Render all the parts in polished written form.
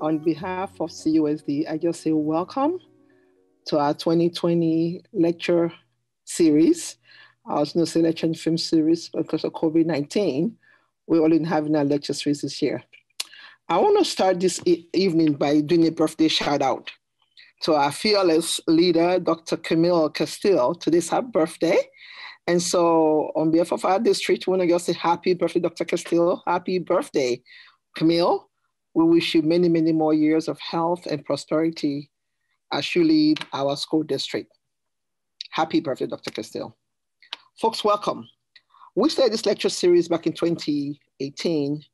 On behalf of CUSD, I just say welcome to our 2020 lecture series. I was going to say lecture and film series because of COVID-19. We're only having our lecture series this year. I want to start this evening by doing a birthday shout out to our fearless leader, Dr. Camille Castile. Today's her birthday. And so on behalf of our district, we want to just say happy birthday, Dr. Castile. Happy birthday, Camille. We wish you many, many more years of health and prosperity as you lead our school district. Happy birthday, Dr. Castile. Folks, welcome. We started this lecture series back in 2018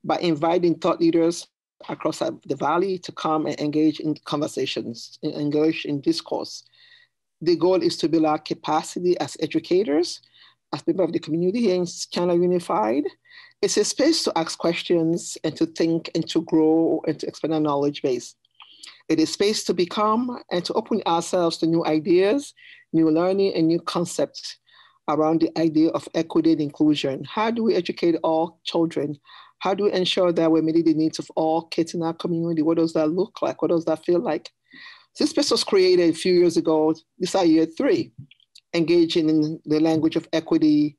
by inviting thought leaders across the valley to come and engage in conversations, engage in discourse. The goal is to build our capacity as educators, as members of the community here in Chandler Unified. It's a space to ask questions and to think and to grow and to expand our knowledge base. It is a space to become and to open ourselves to new ideas, new learning, and new concepts around the idea of equity and inclusion. How do we educate all children? How do we ensure that we're meeting the needs of all kids in our community? What does that look like? What does that feel like? This space was created a few years ago. This is year 3, engaging in the language of equity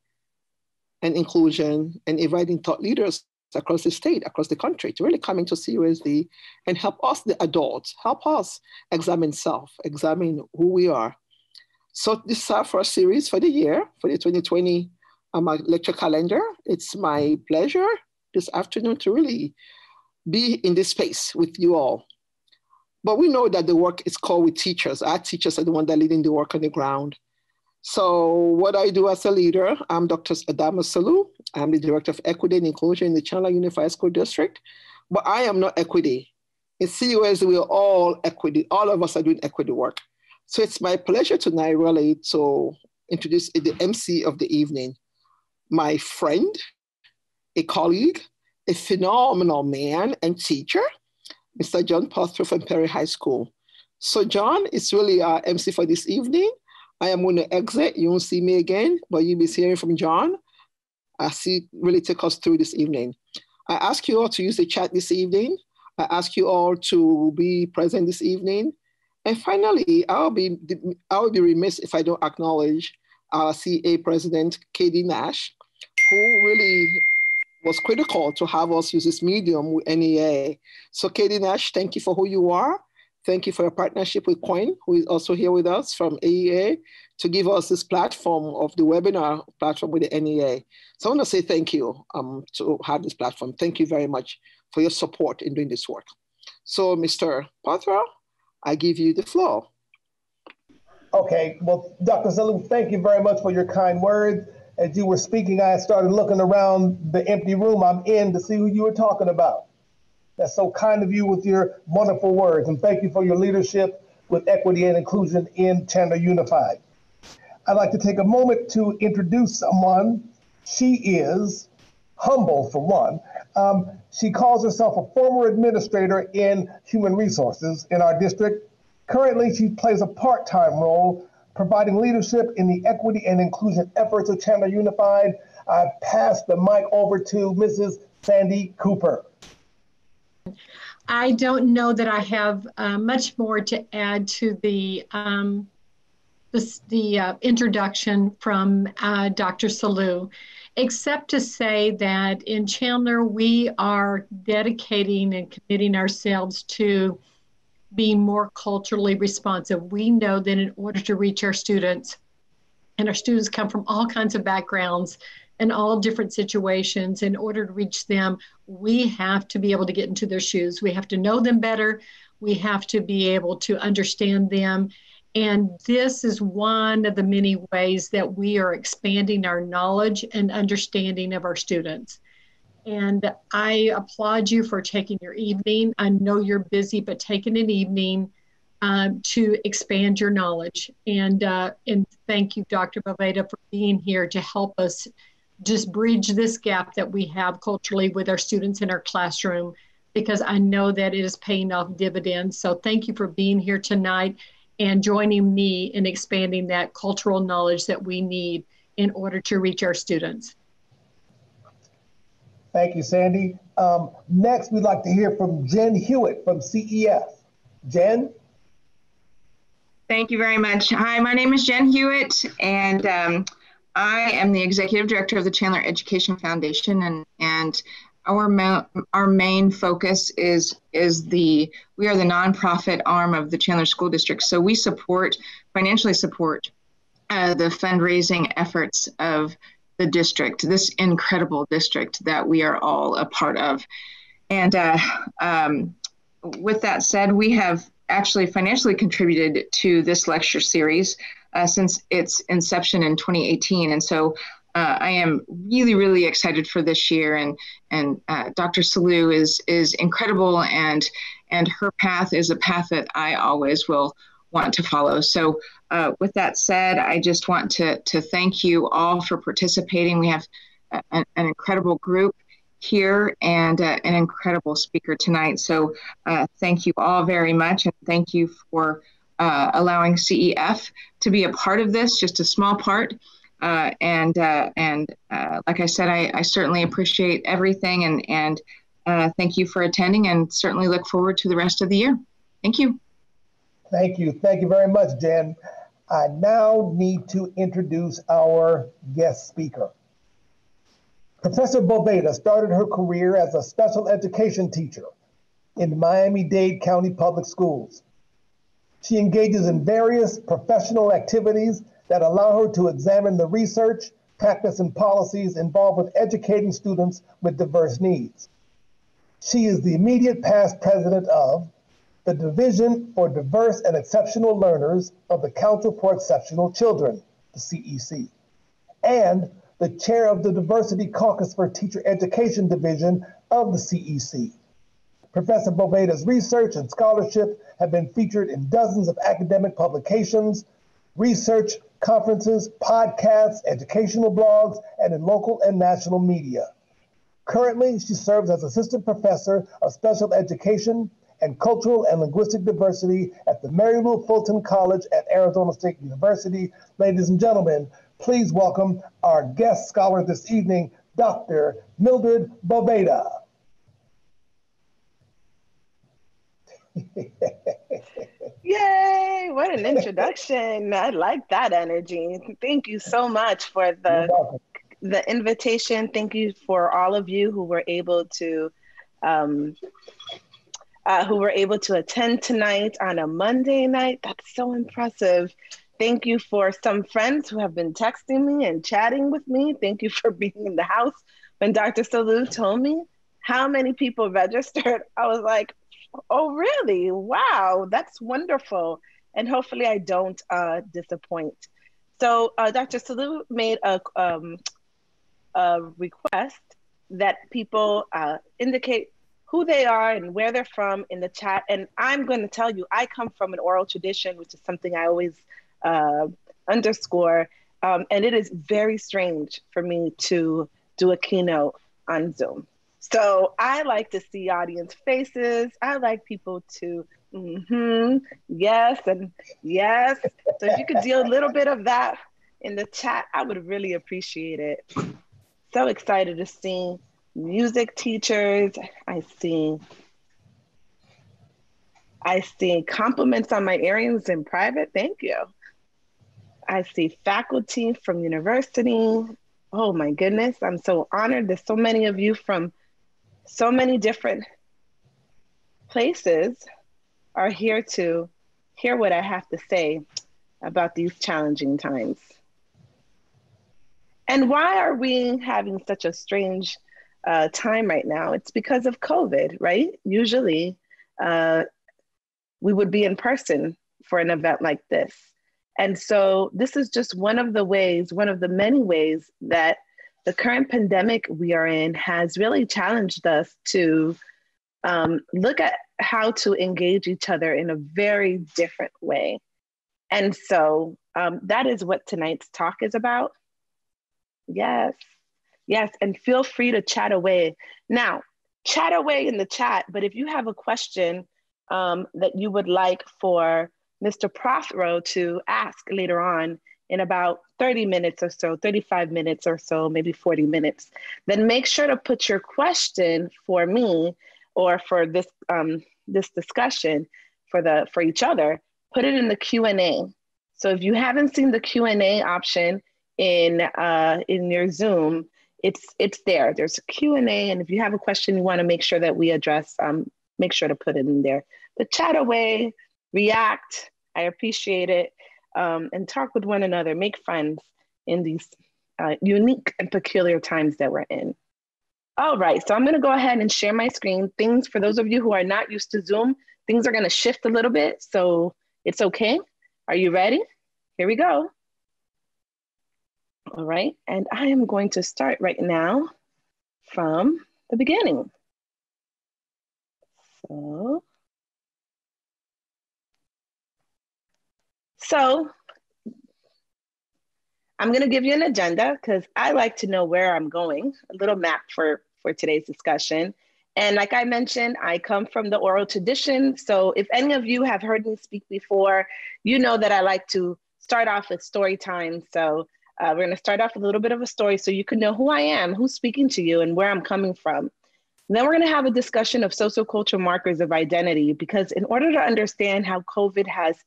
and inclusion and inviting thought leaders across the state, across the country to really come into CUSD and help us, the adults, help us examine self, examine who we are. So this is our first series for the year, for the 2020 lecture calendar. It's my pleasure this afternoon to really be in this space with you all. But we know that the work is called with teachers. Our teachers are the ones that are leading the work on the ground. So what I do as a leader, I'm Dr. Adama Salu. I'm the Director of Equity and Inclusion in the Chandler Unified School District, but I am not equity. In CUSD, we are all equity. All of us are doing equity work. So it's my pleasure tonight really to introduce the MC of the evening, my friend, a colleague, a phenomenal man and teacher, Mr. John Pothrow from Perry High School. So John is really our MC for this evening. I am going to exit. You won't see me again, but you'll be hearing from John as he really take us through this evening. I ask you all to use the chat this evening. I ask you all to be present this evening. And finally, I will be remiss if I don't acknowledge our CA President, Katie Nash, who really was critical to have us use this medium with NEA. So Katie Nash, thank you for who you are. Thank you for your partnership with Coin, who is also here with us from AEA, to give us this platform of the webinar platform with the NEA. So I want to say thank you to have this platform. Thank you very much for your support in doing this work. So Mr. Pothrow, I give you the floor. Okay, well, Dr. Salu, thank you very much for your kind words. As you were speaking, I started looking around the empty room I'm in to see who you were talking about. That's so kind of you with your wonderful words, and thank you for your leadership with equity and inclusion in Chandler Unified. I'd like to take a moment to introduce someone. She is humble, for one. She calls herself a former administrator in human resources in our district. Currently, she plays a part-time role providing leadership in the equity and inclusion efforts of Chandler Unified. I pass the mic over to Mrs. Sandy Cooper. I don't know that I have much more to add to the introduction from Dr. Salu, except to say that in Chandler, we are dedicating and committing ourselves to being more culturally responsive. We know that in order to reach our students, and our students come from all kinds of backgrounds and all different situations, in order to reach them, we have to be able to get into their shoes. We have to know them better. We have to be able to understand them. And this is one of the many ways that we are expanding our knowledge and understanding of our students. And I applaud you for taking your evening. I know you're busy, but taking an evening to expand your knowledge. And thank you, Dr. Boveda, for being here to help us just bridge this gap that we have culturally with our students in our classroom, because I know that it is paying off dividends. So thank you for being here tonight and joining me in expanding that cultural knowledge that we need in order to reach our students. Thank you, Sandy. Next, we'd like to hear from Jen Hewitt from CEF. Jen? Thank you very much. Hi, my name is Jen Hewitt, and I am the Executive Director of the Chandler Education Foundation, and our main focus is we are the nonprofit arm of the Chandler School District. So we financially support the fundraising efforts of the district, this incredible district that we are all a part of. And with that said, we have actually financially contributed to this lecture series since its inception in 2018. And so I am really, really excited for this year. And Dr. Salou is incredible, and her path is a path that I always will want to follow. So with that said, I just want to thank you all for participating. We have an incredible group here and an incredible speaker tonight. So thank you all very much, and thank you for allowing CEF to be a part of this, just a small part. And like I said, I certainly appreciate everything, and thank you for attending, and certainly look forward to the rest of the year. Thank you. Thank you. Thank you very much, Jen. I now need to introduce our guest speaker. Professor Boveda started her career as a special education teacher in Miami-Dade County Public Schools. She engages in various professional activities that allow her to examine the research, practice, and policies involved with educating students with diverse needs. She is the immediate past president of the Division for Diverse and Exceptional Learners of the Council for Exceptional Children, the CEC, and the chair of the Diversity Caucus for Teacher Education Division of the CEC. Professor Boveda's research and scholarship have been featured in dozens of academic publications, research conferences, podcasts, educational blogs, and in local and national media. Currently, she serves as Assistant Professor of Special Education and Cultural and Linguistic Diversity at the Mary Lou Fulton College at Arizona State University. Ladies and gentlemen, please welcome our guest scholar this evening, Dr. Mildred Boveda. Yay, what an introduction. I like that energy. Thank you so much for the invitation. Thank you for all of you who were able to attend tonight on a Monday night. That's so impressive. Thank you for some friends who have been texting me and chatting with me. Thank you for being in the house. When Dr. Salou told me how many people registered, I was like, oh, really? Wow, that's wonderful. And hopefully I don't disappoint. So Dr. Salou made a request that people indicate who they are and where they're from in the chat. And I'm going to tell you, I come from an oral tradition, which is something I always underscore. And it is very strange for me to do a keynote on Zoom. So I like to see audience faces. I like people to, yes, and yes. So if you could do a little bit of that in the chat, I would really appreciate it. So excited to see music teachers. I see compliments on my earrings in private. Thank you. I see faculty from university. Oh my goodness, I'm so honored. There's so many of you from so many different places are here to hear what I have to say about these challenging times. And why are we having such a strange time right now? It's because of COVID, right? Usually we would be in person for an event like this. And so this is just one of the many ways that the current pandemic we are in has really challenged us to look at how to engage each other in a very different way. And so that is what tonight's talk is about. Yes, and feel free to chat away. Now, chat away in the chat, but if you have a question that you would like for Mr. Prothero to ask later on, in about 30 minutes or so, 35 minutes or so, maybe 40 minutes, then make sure to put your question for me or for this this discussion for each other, put it in the Q&A. So if you haven't seen the Q&A option in your Zoom, it's there. There's a Q&A, and if you have a question you want to make sure that we address, make sure to put it in there. But chat away, react. I appreciate it. And talk with one another, make friends in these unique and peculiar times that we're in. All right, so I'm gonna go ahead and share my screen. Things, for those of you who are not used to Zoom, things are gonna shift a little bit, so it's okay. Are you ready? Here we go. All right, and I am going to start right now from the beginning. So I'm going to give you an agenda because I like to know where I'm going, a little map for today's discussion. And like I mentioned, I come from the oral tradition. So if any of you have heard me speak before, you know that I like to start off with story time. So we're going to start off with a little bit of a story so you can know who I am, who's speaking to you, and where I'm coming from. And then we're going to have a discussion of sociocultural markers of identity, because in order to understand how COVID has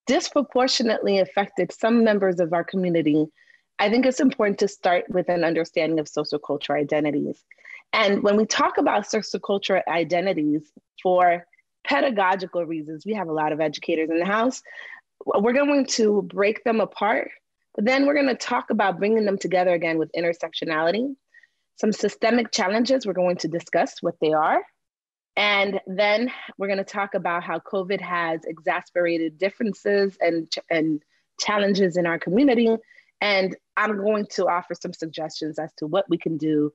disproportionately affected some members of our community, I think it's important to start with an understanding of sociocultural identities. And when we talk about sociocultural identities for pedagogical reasons, we have a lot of educators in the house, we're going to break them apart, but then we're going to talk about bringing them together again with intersectionality. Some systemic challenges, we're going to discuss what they are. And then we're going to talk about how COVID has exacerbated differences and challenges in our community. And I'm going to offer some suggestions as to what we can do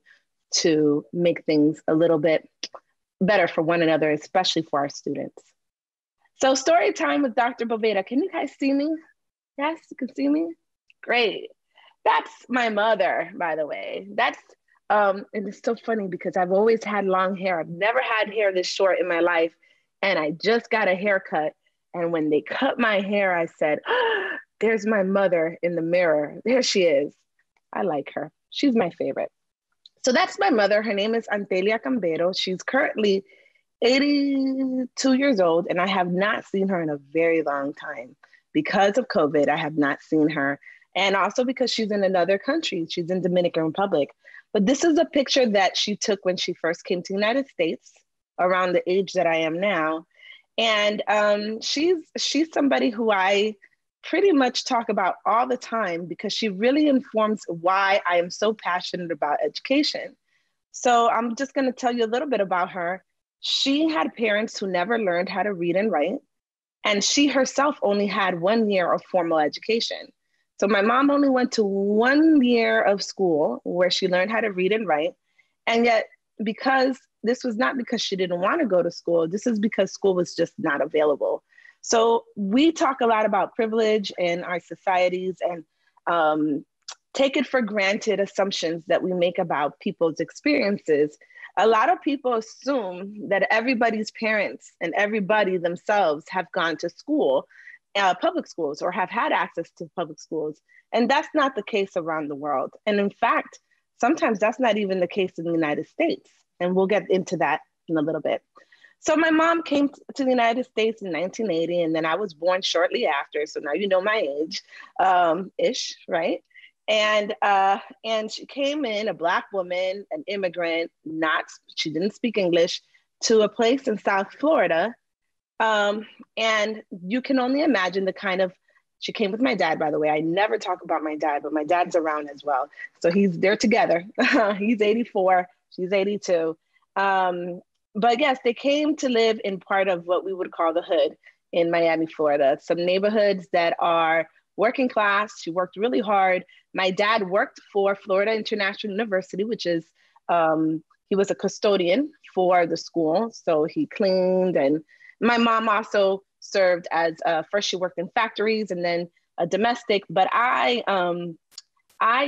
to make things a little bit better for one another, especially for our students. So story time with Dr. Boveda. Can you guys see me? Yes, you can see me? Great. That's my mother, by the way. And it's so funny because I've always had long hair. I've never had hair this short in my life. And I just got a haircut. And when they cut my hair, I said, oh, there's my mother in the mirror. There she is. I like her. She's my favorite. So that's my mother. Her name is Antelia Cambero. She's currently 82 years old. And I have not seen her in a very long time. Because of COVID, I have not seen her. And also because she's in another country. She's in Dominican Republic. But this is a picture that she took when she first came to the United States, around the age that I am now. And she's somebody who I pretty much talk about all the time because she really informs why I am so passionate about education. So I'm just going to tell you a little bit about her. She had parents who never learned how to read and write, and she herself only had 1 year of formal education. So my mom only went to 1 year of school where she learned how to read and write. And yet, because this was not because she didn't want to go to school, this is because school was just not available. So we talk a lot about privilege in our societies and take it for granted assumptions that we make about people's experiences. A lot of people assume that everybody's parents and everybody themselves have gone to school, public schools, or have had access to public schools. And that's not the case around the world. And in fact, sometimes that's not even the case in the United States. And we'll get into that in a little bit. So my mom came to the United States in 1980, and then I was born shortly after. So now you know my age, ish, right? And she came in, a Black woman, an immigrant, she didn't speak English, to a place in South Florida. And you can only imagine the kind of, she came with my dad, by the way. I never talk about my dad, but my dad's around as well. So they're together. He's 84, she's 82. But yes, they came to live in part of what we would call the hood in Miami, Florida. Some neighborhoods that are working class. She worked really hard. My dad worked for Florida International University, which is, he was a custodian for the school. So he cleaned, and my mom also served as, first she worked in factories and then a domestic, but I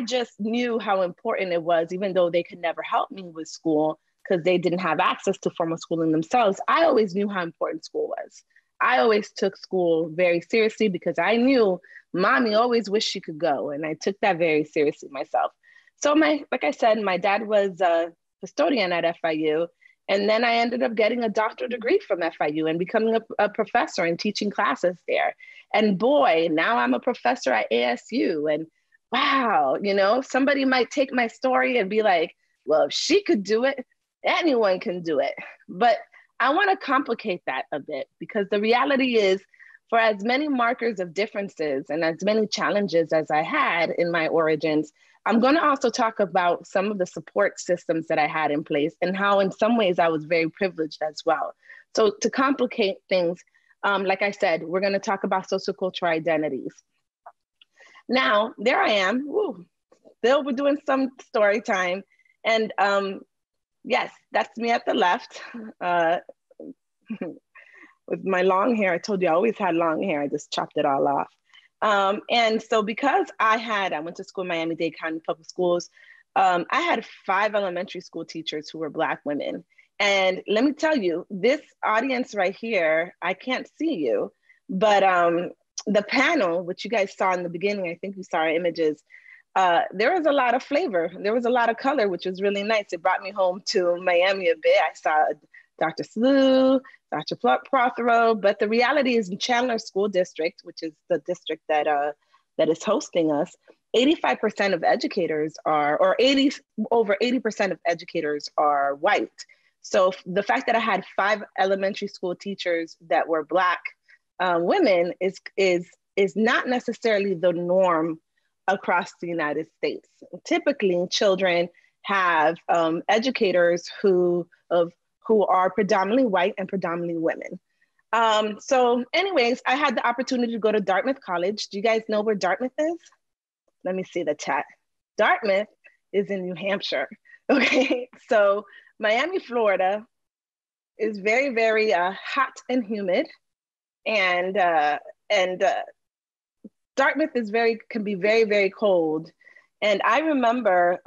just knew how important it was, even though they could never help me with school because they didn't have access to formal schooling themselves. I always knew how important school was. I always took school very seriously because I knew mommy always wished she could go. And I took that very seriously myself. So like I said, my dad was a custodian at FIU. And then I ended up getting a doctoral degree from FIU and becoming a professor and teaching classes there. And boy, now I'm a professor at ASU. And wow, you know, somebody might take my story and be like, well, if she could do it, anyone can do it. But I want to complicate that a bit, because the reality is, for as many markers of differences and as many challenges as I had in my origins, I'm going to also talk about some of the support systems that I had in place and how in some ways I was very privileged as well. So to complicate things, like I said, we're going to talk about sociocultural identities. Now, there I am, still we're doing some story time. And yes, that's me at the left. With my long hair. I told you I always had long hair. I just chopped it all off. And so because I went to school in Miami-Dade County Public Schools, I had 5 elementary school teachers who were Black women. And let me tell you, this audience right here, I can't see you, but the panel, which you guys saw in the beginning, I think you saw our images, there was a lot of flavor. There was a lot of color, which was really nice. It brought me home to Miami a bit. I saw Dr. Slew, Dr. Prothero, but the reality is in Chandler School District, which is the district that is hosting us, 85% of educators are, over 80% of educators are white. So the fact that I had 5 elementary school teachers that were Black women is not necessarily the norm across the United States. Typically, children have educators who are predominantly white and predominantly women. So anyways, I had the opportunity to go to Dartmouth College. Do you guys know where Dartmouth is? Let me see the chat. Dartmouth is in New Hampshire. Okay, so Miami, Florida is very, very hot and humid. And Dartmouth can be very, very cold. And I remember,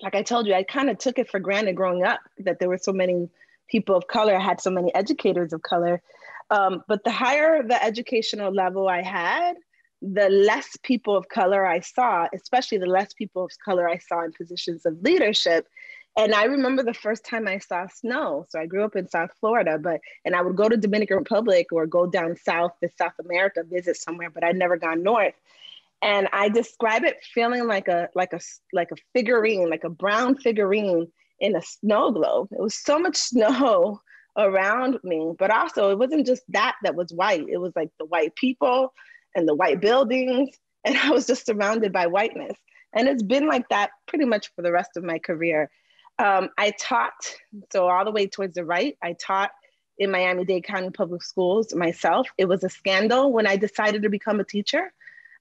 like I told you, I kind of took it for granted growing up that there were so many people of color. I had so many educators of color. But the higher the educational level I had, the less people of color I saw, especially the less people of color I saw in positions of leadership. And I remember the first time I saw snow. So I grew up in South Florida, and I would go to Dominican Republic or go down south to South America, visit somewhere, but I'd never gone north. And I describe it feeling like a figurine, like a brown figurine in a snow globe. It was so much snow around me, but also it wasn't just that was white. It was like the white people and the white buildings, and I was just surrounded by whiteness. And it's been like that pretty much for the rest of my career. I taught, so all the way towards the right, I taught in Miami-Dade County Public Schools myself. It was a scandal when I decided to become a teacher,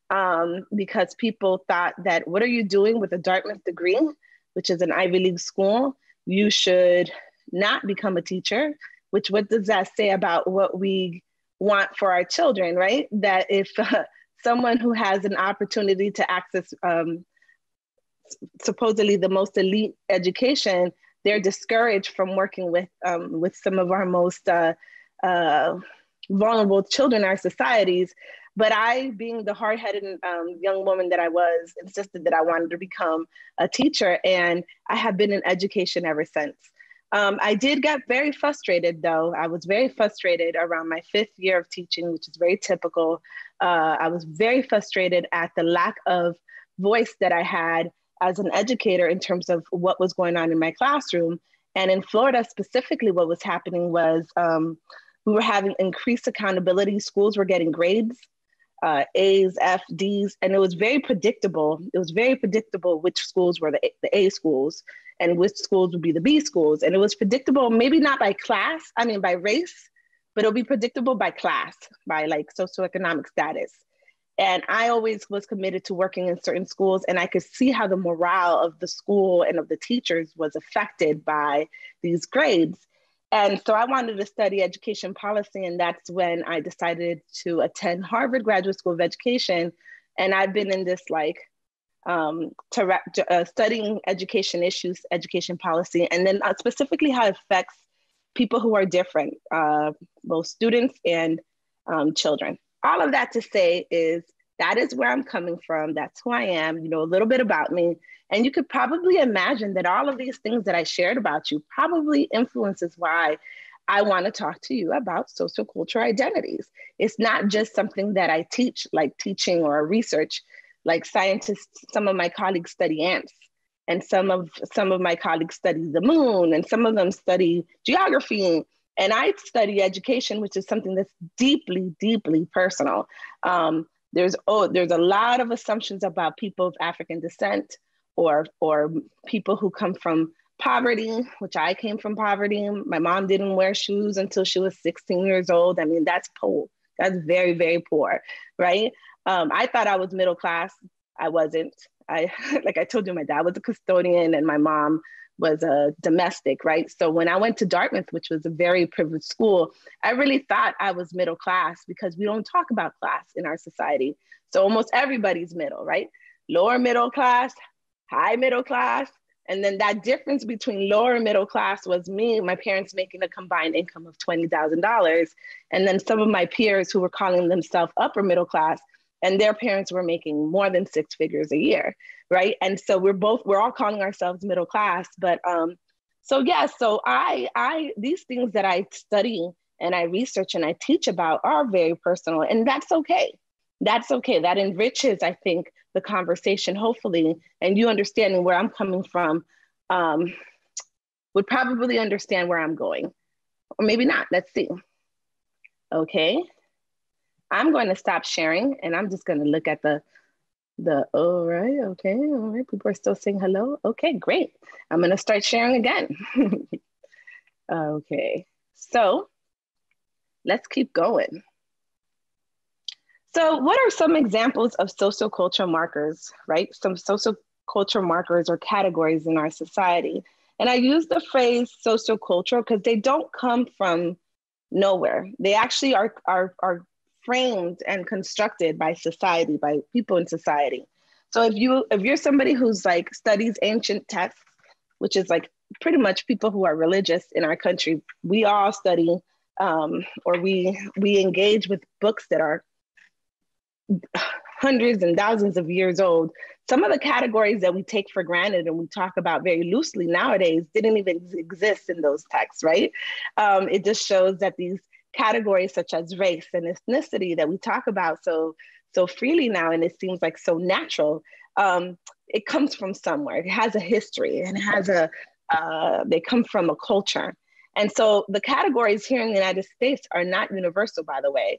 because people thought that, what are you doing with a Dartmouth degree, which is an Ivy League school? You should not become a teacher, which what does that say about what we want for our children, right? That if someone who has an opportunity to access supposedly the most elite education, they're discouraged from working with some of our most vulnerable children in our societies. But I, being the hard-headed young woman that I was, insisted that I wanted to become a teacher, and I have been in education ever since. I did get very frustrated, though. I was very frustrated around my 5th year of teaching, which is very typical. I was very frustrated at the lack of voice that I had as an educator in terms of what was going on in my classroom. And in Florida specifically, what was happening was we were having increased accountability. Schools were getting grades, A's, F, D's, and it was very predictable. It was very predictable which schools were the A schools and which schools would be the B schools. And it was predictable, maybe not by by race, but it'll be predictable by class, by like socioeconomic status. And I always was committed to working in certain schools, and I could see how the morale of the school and of the teachers was affected by these grades. And so I wanted to study education policy, and that's when I decided to attend Harvard Graduate School of Education. And I've been in this studying education issues, education policy, and then specifically how it affects people who are different, both students and children. All of that to say is That is where I'm coming from. That's who I am, you know, a little bit about me. And you could probably imagine that all of these things that I shared about you probably influences why I want to talk to you about sociocultural identities. It's not just something that I teach, like teaching or research. Like scientists, some of my colleagues study ants, and some of my colleagues study the moon, and some of them study geography. And I study education, which is something that's deeply, deeply personal. There's a lot of assumptions about people of African descent, or people who come from poverty, which I came from poverty. My mom didn't wear shoes until she was 16 years old. I mean, that's poor. That's very, very poor, right? I thought I was middle class. I wasn't. Like I told you, my dad was a custodian and my mom was a domestic, right? So when I went to Dartmouth, which was a very privileged school, I really thought I was middle class because we don't talk about class in our society. So almost everybody's middle, right? Lower middle class, high middle class. And then that difference between lower and middle class was me, my parents making a combined income of $20,000. And then some of my peers who were calling themselves upper middle class, and their parents were making more than 6 figures a year, right? And so we're all calling ourselves middle class. But so I these things that I study and I research and I teach about are very personal, and that's okay. That's okay. That enriches, I think, the conversation, hopefully, and you understanding where I'm coming from would probably understand where I'm going, or maybe not. Let's see. Okay. I'm going to stop sharing and I'm just going to look at the all right, people are still saying hello. Okay, great. I'm going to start sharing again. Okay, so let's keep going. So what are some examples of sociocultural markers, right? Some sociocultural markers or categories in our society. And I use the phrase sociocultural because they don't come from nowhere. They actually are framed and constructed by society, by people in society. So if you're somebody who's like studies ancient texts, which is like pretty much people who are religious in our country, we all study or we engage with books that are hundreds and thousands of years old. Some of the categories that we take for granted and we talk about very loosely nowadays didn't even exist in those texts, right? It just shows that these categories such as race and ethnicity that we talk about so freely now, and it seems like so natural, it comes from somewhere. It has a history and it has they come from a culture. And so the categories here in the United States are not universal, by the way.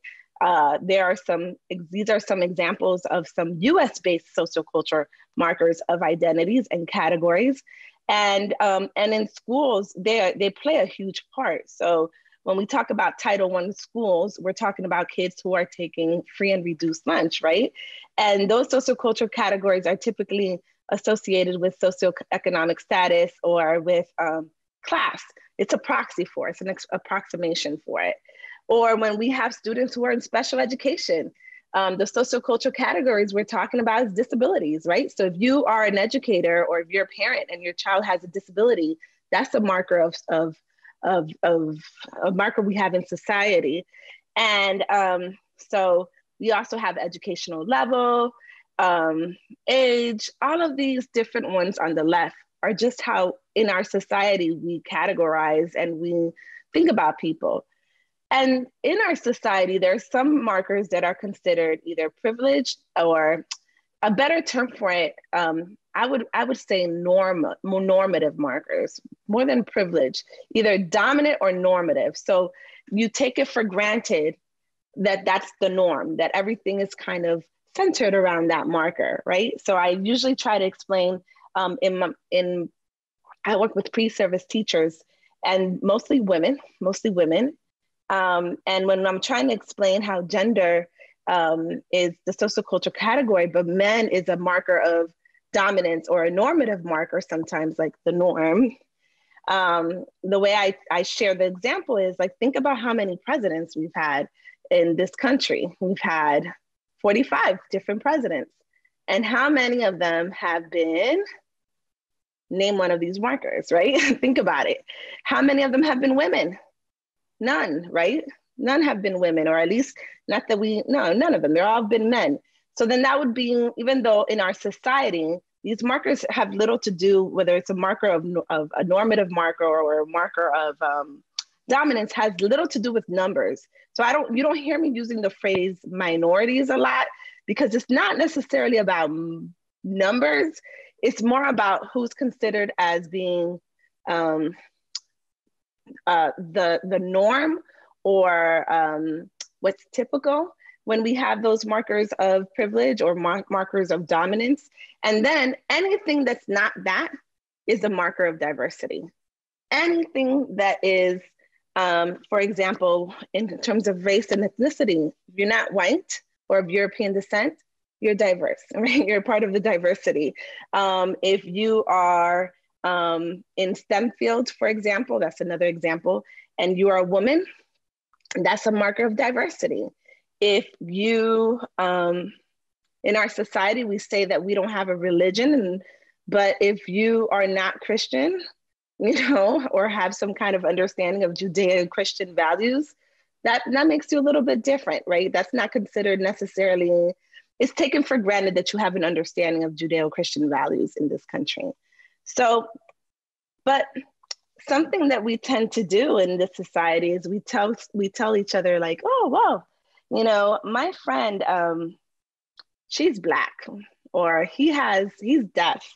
These are some examples of some US-based sociocultural markers of identities and categories. And in schools, they play a huge part. So when we talk about Title I schools, we're talking about kids who are taking free and reduced lunch, right? And those sociocultural categories are typically associated with socioeconomic status or with class. It's a proxy for it, it's an approximation for it. Or when we have students who are in special education, the sociocultural categories we're talking about is disabilities, right? So if you are an educator or if you're a parent and your child has a disability, that's a marker of a marker we have in society. And so we also have educational level, age, all of these different ones on the left are just how in our society we categorize and we think about people. And in our society, there are some markers that are considered either privileged or a better term for it, I would say normative markers, more than privilege, either dominant or normative. So you take it for granted that that's the norm, that everything is kind of centered around that marker, right? So I usually try to explain I work with pre-service teachers and mostly women. And when I'm trying to explain how gender is the sociocultural category, but men is a marker of dominance or a normative marker, sometimes like the norm. The way I share the example is like, think about how many presidents we've had in this country. We've had 45 different presidents. And how many of them have been, name one of these markers, right? Think about it. How many of them have been women? None, right? None have been women, or at least not that none of them. They're all been men. So then that would be, even though in our society, these markers have little to do, whether it's a marker of a normative marker or a marker of dominance, has little to do with numbers. So you don't hear me using the phrase minorities a lot, because it's not necessarily about numbers. It's more about who's considered as being the norm, or what's typical when we have those markers of privilege or markers of dominance. And then anything that's not that is a marker of diversity. Anything that is, for example, in terms of race and ethnicity, if you're not white or of European descent, you're diverse, right? You're part of the diversity. If you are in STEM fields, for example, that's another example, and you are a woman, that's a marker of diversity. If you, in our society, we say that we don't have a religion, but if you are not Christian, or have some kind of understanding of Judeo-Christian values, that makes you a little bit different, right? That's not considered necessarily, it's taken for granted that you have an understanding of Judeo-Christian values in this country. So, but something that we tend to do in this society is we tell each other like, oh, well, my friend, she's Black, or he's deaf,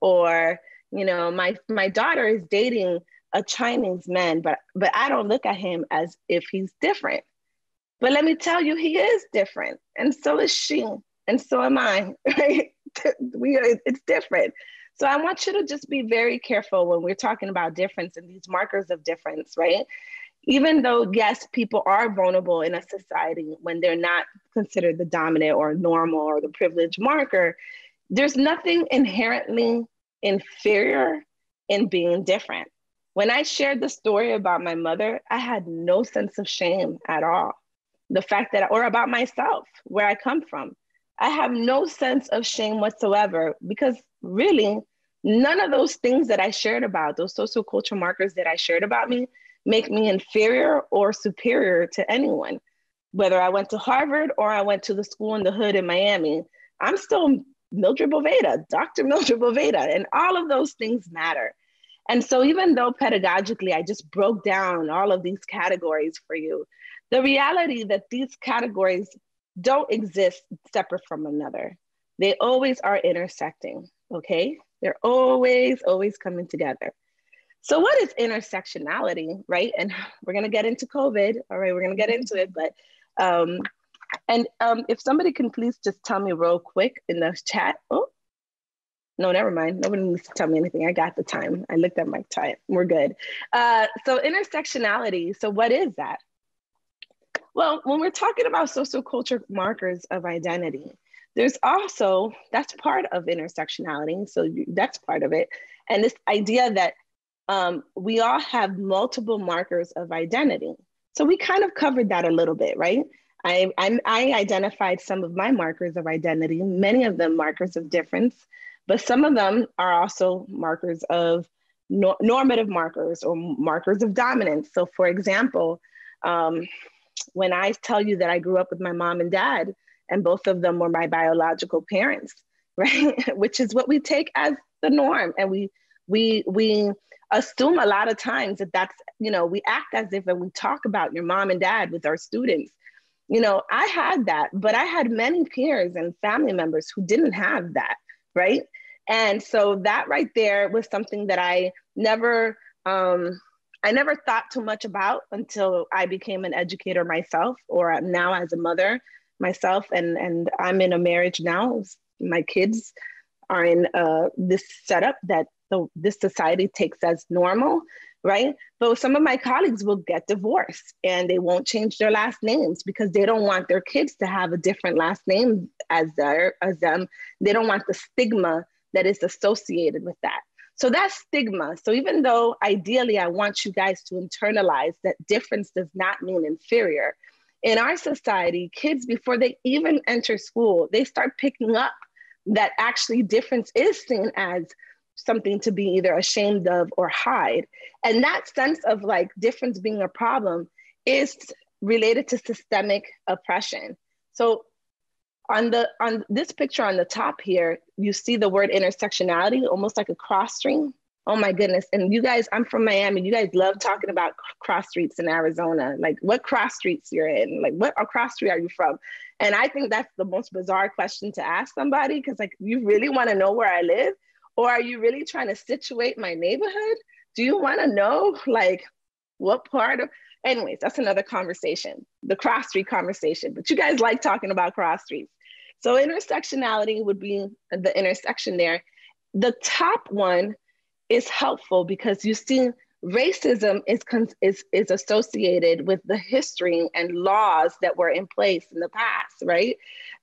or, my daughter is dating a Chinese man, but I don't look at him as if he's different. But let me tell you, he is different. And so is she. And so am I, right? It's different. So I want you to just be very careful when we're talking about difference and these markers of difference, right? Even though, yes, people are vulnerable in a society when they're not considered the dominant or normal or the privileged marker, there's nothing inherently inferior in being different. When I shared the story about my mother, I had no sense of shame at all. The fact that, or about myself, where I come from, I have no sense of shame whatsoever, because really, none of those things that I shared about, those sociocultural markers that I shared about me, make me inferior or superior to anyone. Whether I went to Harvard or I went to the school in the hood in Miami, I'm still Mildred Boveda, Dr. Mildred Boveda, and all of those things matter. And so even though pedagogically, I just broke down all of these categories for you, the reality that these categories don't exist separate from another. They always are intersecting, okay? They're always coming together. So what is intersectionality, right? And we're gonna get into COVID, all right, we're gonna get into it, but, if somebody can please just tell me real quick in the chat. Oh, no, never mind. Nobody needs to tell me anything. I got the time. I looked at my time. We're good. So intersectionality, so what is that? Well, when we're talking about sociocultural markers of identity, there's also, that's part of intersectionality. So that's part of it. And this idea that we all have multiple markers of identity. So we kind of covered that a little bit, right? I identified some of my markers of identity, many of them markers of difference, but some of them are also markers of normative markers or markers of dominance. So for example, when I tell you that I grew up with my mom and dad, and both of them were my biological parents, right? Which is what we take as the norm. And we assume a lot of times that that's, we act as if when we talk about your mom and dad with our students, I had that, but I had many peers and family members who didn't have that, right? And so that right there was something that I never thought too much about until I became an educator myself, or now as a mother myself, and I'm in a marriage now. My kids are in this setup that this society takes as normal, right? But some of my colleagues will get divorced and they won't change their last names because they don't want their kids to have a different last name as them. They don't want the stigma that is associated with that. So that's stigma. So even though ideally I want you guys to internalize that difference does not mean inferior, in our society, kids, before they even enter school, they start picking up that actually difference is seen as something to be either ashamed of or hide. And that sense of like difference being a problem is related to systemic oppression. So On this picture on the top here, you see the word intersectionality, almost like a cross street. Oh my goodness. And you guys, I'm from Miami. You guys love talking about cross streets in Arizona. Like what cross streets you're in, like what cross street are you from? And I think that's the most bizarre question to ask somebody, because like, you really want to know where I live? Or are you really trying to situate my neighborhood? Do you want to know like what part of, anyways, that's another conversation, the cross street conversation, but you guys like talking about cross streets. So intersectionality would be the intersection there. The top one is helpful because you see racism is associated with the history and laws that were in place in the past, right?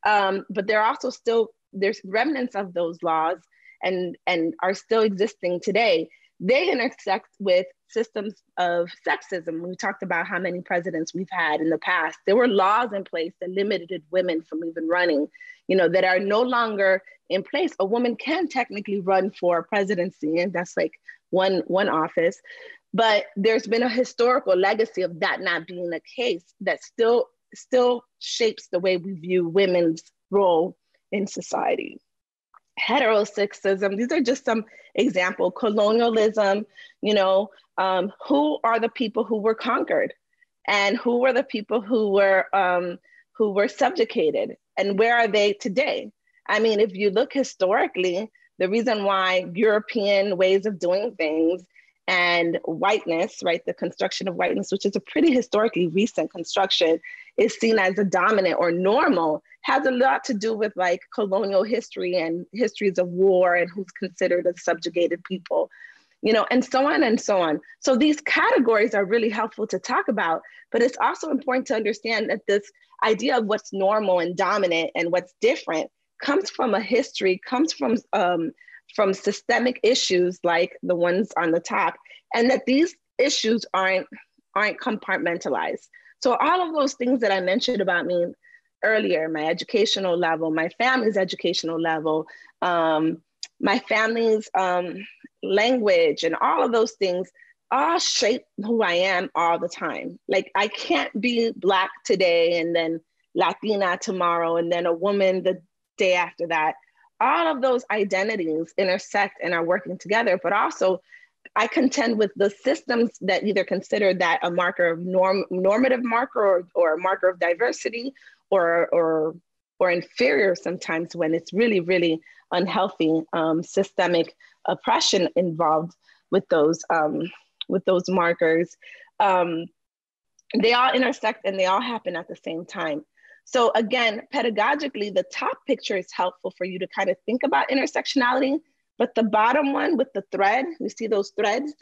But there are also still, there's remnants of those laws and are still existing today. They intersect with systems of sexism. We talked about how many presidents we've had in the past. There were laws in place that limited women from even running, you know, that are no longer in place. A woman can technically run for presidency, and that's like one office. But there's been a historical legacy of that not being the case that still shapes the way we view women's role in society. Heterosexism, these are just some example. Colonialism, you know, who are the people who were conquered, and who were the people who were subjugated, and where are they today? I mean, if you look historically, the reason why European ways of doing things and whiteness, right, the construction of whiteness, which is a pretty historically recent construction, is seen as a dominant or normal, has a lot to do with like colonial history and histories of war and who's considered a subjugated people, you know, and so on and so on. So these categories are really helpful to talk about, but it's also important to understand that this idea of what's normal and dominant and what's different comes from a history, comes from systemic issues like the ones on the top, and that these issues aren't compartmentalized. So all of those things that I mentioned about me earlier, my educational level, my family's educational level, my family's language, and all of those things all shape who I am all the time. Like I can't be Black today and then Latina tomorrow and then a woman the day after that. All of those identities intersect and are working together, but also I contend with the systems that either consider that a marker of normative marker or a marker of diversity or inferior sometimes, when it's really, really unhealthy systemic oppression involved with those markers. They all intersect and they all happen at the same time. So again, pedagogically, the top picture is helpful for you to kind of think about intersectionality, but the bottom one with the thread, you see those threads,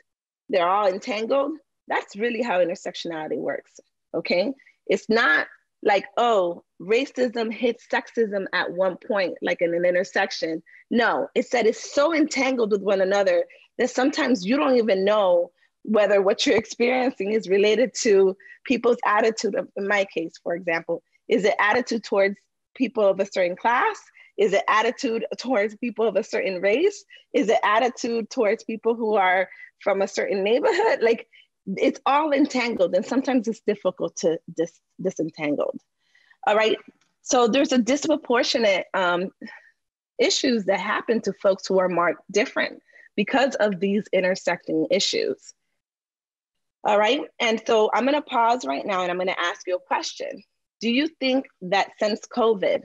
they're all entangled. That's really how intersectionality works, okay? It's not like, oh, racism hits sexism at one point, like in an intersection. No, it's that it's so entangled with one another that sometimes you don't even know whether what you're experiencing is related to people's attitude. In my case, for example, is it attitude towards people of a certain class? Is it attitude towards people of a certain race? Is it attitude towards people who are from a certain neighborhood? Like, it's all entangled, and sometimes it's difficult to disentangle. All right, so there's a disproportionate issues that happen to folks who are marked different because of these intersecting issues. All right, and so I'm gonna pause right now and I'm gonna ask you a question. Do you think that since COVID,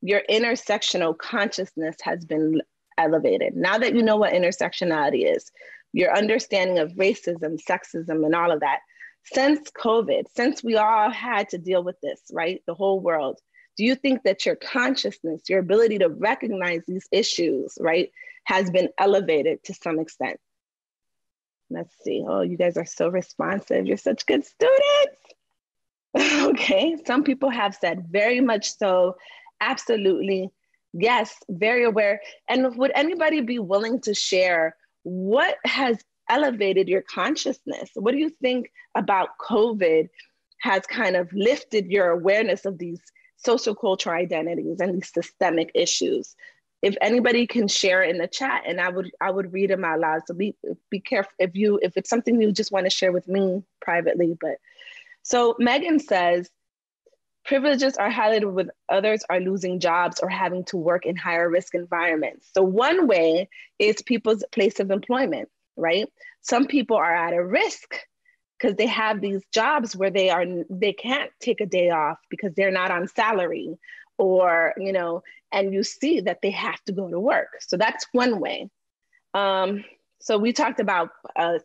your intersectional consciousness has been elevated? Now that you know what intersectionality is, your understanding of racism, sexism, and all of that, since COVID, since we all had to deal with this, right, the whole world, do you think that your consciousness, your ability to recognize these issues, right, has been elevated to some extent? Let's see. Oh, you guys are so responsive. You're such good students. Okay, some people have said very much so, absolutely, yes, very aware. And would anybody be willing to share what has elevated your consciousness? What do you think about COVID has kind of lifted your awareness of these sociocultural identities and these systemic issues? If anybody can share in the chat, and I would read them out loud. So be careful if it's something you just want to share with me privately. But so Megan says, Privileges are highlighted with others are losing jobs or having to work in higher risk environments. So one way is people's place of employment, right? Some people are at a risk because they have these jobs where they can't take a day off because they're not on salary, or, you know, and you see that they have to go to work. So that's one way. So we talked about,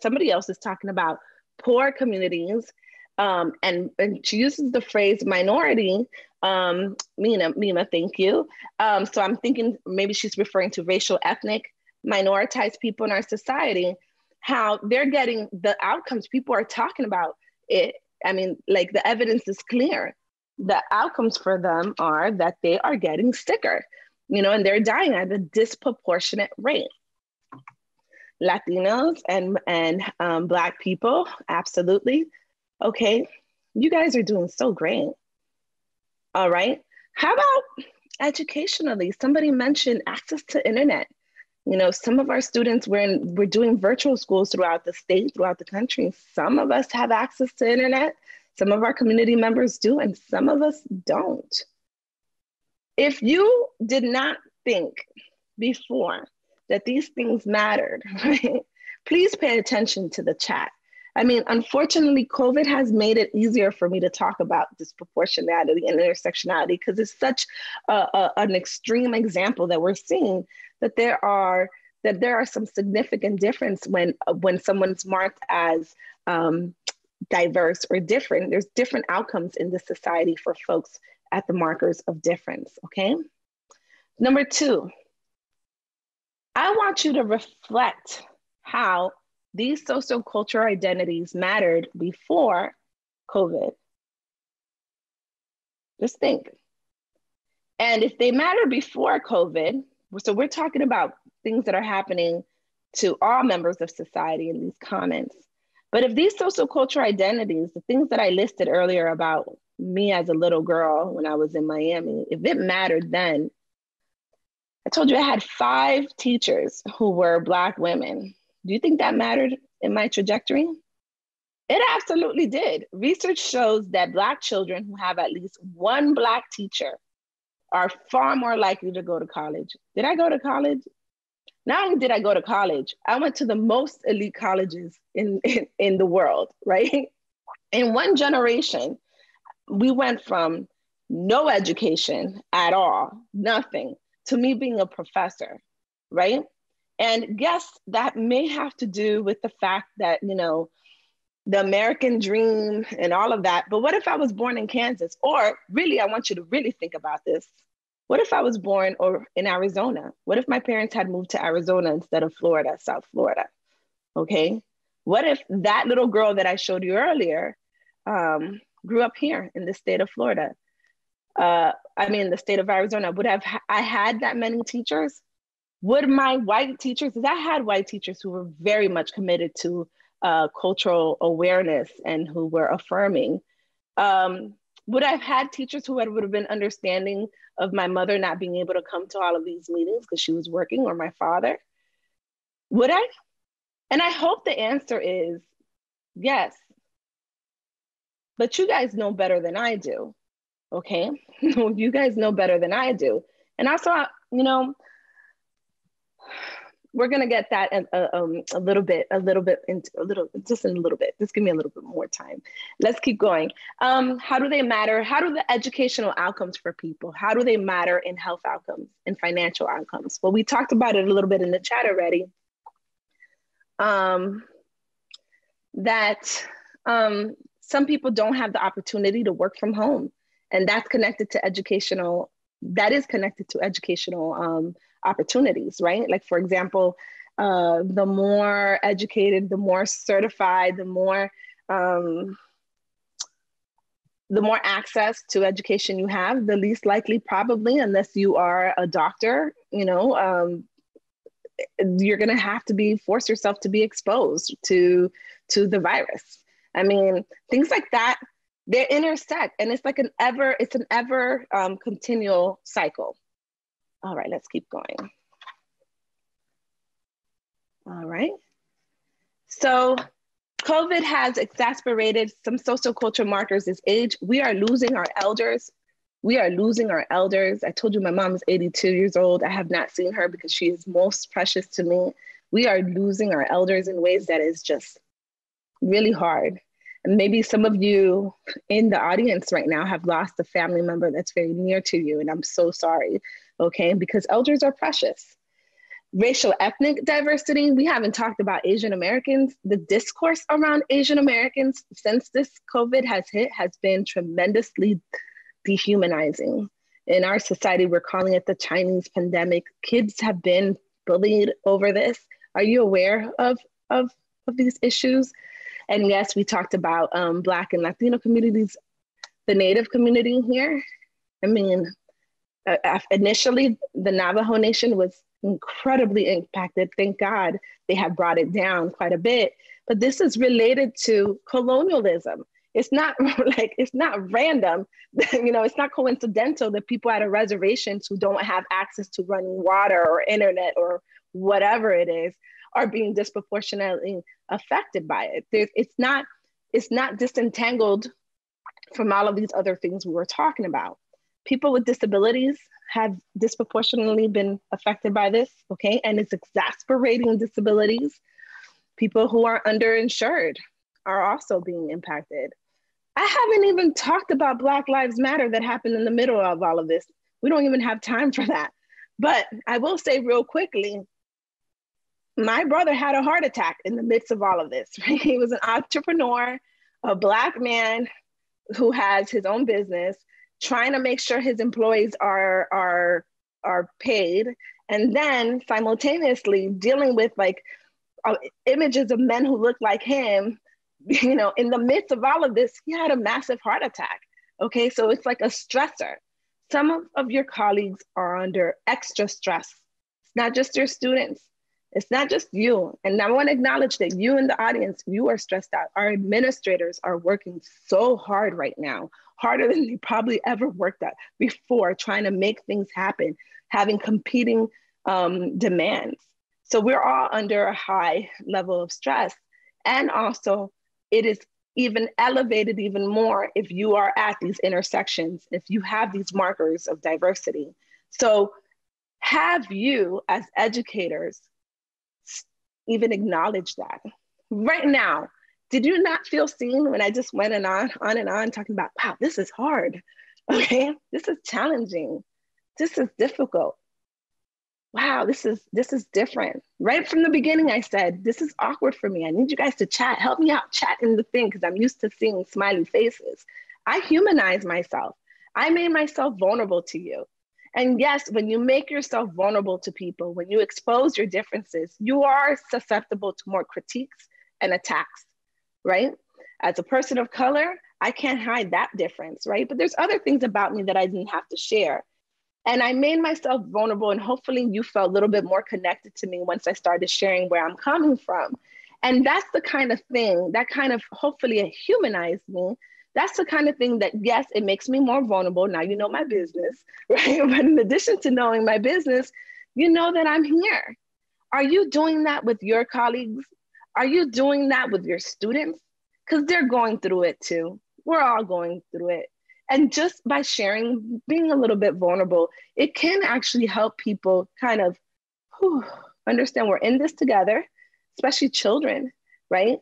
somebody else is talking about poor communities, and she uses the phrase minority. Mima, thank you. So I'm thinking maybe she's referring to racial, ethnic, minoritized people in our society, how they're getting the outcomes. People are talking about it. I mean, like, the evidence is clear. The outcomes for them are that they are getting sicker, you know, and they're dying at a disproportionate rate. Latinos and Black people, absolutely. Okay, you guys are doing so great. All right, how about educationally? Somebody mentioned access to internet. You know, some of our students, we're doing virtual schools throughout the state, throughout the country. Some of us have access to internet. Some of our community members do, and some of us don't. If you did not think before that these things mattered, right? Please pay attention to the chat. I mean, unfortunately, COVID has made it easier for me to talk about disproportionality and intersectionality because it's such an extreme example that we're seeing that there are some significant difference when someone's marked as diverse or different. There's different outcomes in this society for folks at the markers of difference, okay? Number two, I want you to reflect how these sociocultural identities mattered before COVID. Just think. And if they matter before COVID, so we're talking about things that are happening to all members of society in these comments. But if these sociocultural identities, the things that I listed earlier about me as a little girl when I was in Miami, if it mattered then, I told you I had 5 teachers who were Black women. Do you think that mattered in my trajectory? It absolutely did. Research shows that Black children who have at least one Black teacher are far more likely to go to college. Did I go to college? Not only did I go to college, I went to the most elite colleges in the world, right? In one generation, we went from no education at all, nothing, to me being a professor, right? And yes, that may have to do with the fact that, you know, the American dream and all of that. But what if I was born in Kansas? Or really, I want you to really think about this. What if I was born in Arizona? What if my parents had moved to Arizona instead of Florida, South Florida? Okay. What if that little girl that I showed you earlier grew up here in the state of Florida? The state of Arizona. Would have I had that many teachers? Would my white teachers, because I had white teachers who were very much committed to cultural awareness and who were affirming, would I have had teachers who would have been understanding of my mother not being able to come to all of these meetings because she was working, or my father? Would I? And I hope the answer is yes. But you guys know better than I do, okay? You guys know better than I do. And also, you know, we're gonna get that a little bit. Just in a little bit. Just give me a little bit more time. Let's keep going. How do they matter? How do the educational outcomes for people? How do they matter in health outcomes and financial outcomes? Well, we talked about it a little bit in the chat already. Some people don't have the opportunity to work from home, and that's connected to educational. That is connected to educational opportunities, right? Like, for example, the more educated, the more certified, the more access to education you have, the least likely, probably, unless you are a doctor, you know, you're gonna have to force yourself to be exposed to the virus. I mean, things like that, they intersect, and it's like an ever continual cycle. All right, let's keep going. All right. So COVID has exacerbated some sociocultural markers as age. We are losing our elders. We are losing our elders. I told you my mom is 82 years old. I have not seen her because she is most precious to me. We are losing our elders in ways that is just really hard. And maybe some of you in the audience right now have lost a family member that's very near to you, and I'm so sorry, okay? Because elders are precious. Racial ethnic diversity, we haven't talked about Asian Americans. The discourse around Asian Americans since this COVID has hit has been tremendously dehumanizing. In our society, we're calling it the Chinese pandemic. Kids have been bullied over this. Are you aware of these issues? And yes, we talked about Black and Latino communities, the Native community here. I mean, initially, the Navajo Nation was incredibly impacted. Thank God they have brought it down quite a bit. But this is related to colonialism. It's not like, it's not random. You know, it's not coincidental that people at a reservation who don't have access to running water or internet or whatever it is are being disproportionately affected by it. It's not disentangled from all of these other things we were talking about. People with disabilities have disproportionately been affected by this, okay? And it's exacerbating disabilities. People who are underinsured are also being impacted. I haven't even talked about Black Lives Matter that happened in the middle of all of this. We don't even have time for that. But I will say real quickly, my brother had a heart attack in the midst of all of this, right? He was an entrepreneur, a Black man who has his own business, trying to make sure his employees are paid, and then simultaneously dealing with like images of men who look like him. You know, in the midst of all of this, he had a massive heart attack. Okay, so it's like a stressor. Some of your colleagues are under extra stress. It's not just your students. It's not just you. And I want to acknowledge that you in the audience, you are stressed out. Our administrators are working so hard right now, harder than they probably ever worked at before, trying to make things happen, having competing demands. So we're all under a high level of stress. And also, it is even elevated even more if you are at these intersections, if you have these markers of diversity. So have you as educators even acknowledge that? Right now, did you not feel seen when I just went on and on talking about, wow, this is hard, okay? This is challenging, this is difficult. Wow, this is different. Right from the beginning, I said, this is awkward for me. I need you guys to chat, help me out, chat in the thing, because I'm used to seeing smiley faces. I humanize myself. I made myself vulnerable to you. And yes, when you make yourself vulnerable to people, when you expose your differences, you are susceptible to more critiques and attacks, right? As a person of color, I can't hide that difference, right? But there's other things about me that I didn't have to share. And I made myself vulnerable, and hopefully you felt a little bit more connected to me once I started sharing where I'm coming from. And that's the kind of thing that kind of hopefully it humanized me. That's the kind of thing that, yes, it makes me more vulnerable. Now you know my business, right? But in addition to knowing my business, you know that I'm here. Are you doing that with your colleagues? Are you doing that with your students? Because they're going through it too. We're all going through it. And just by sharing, being a little bit vulnerable, it can actually help people kind of understand we're in this together, especially children, right?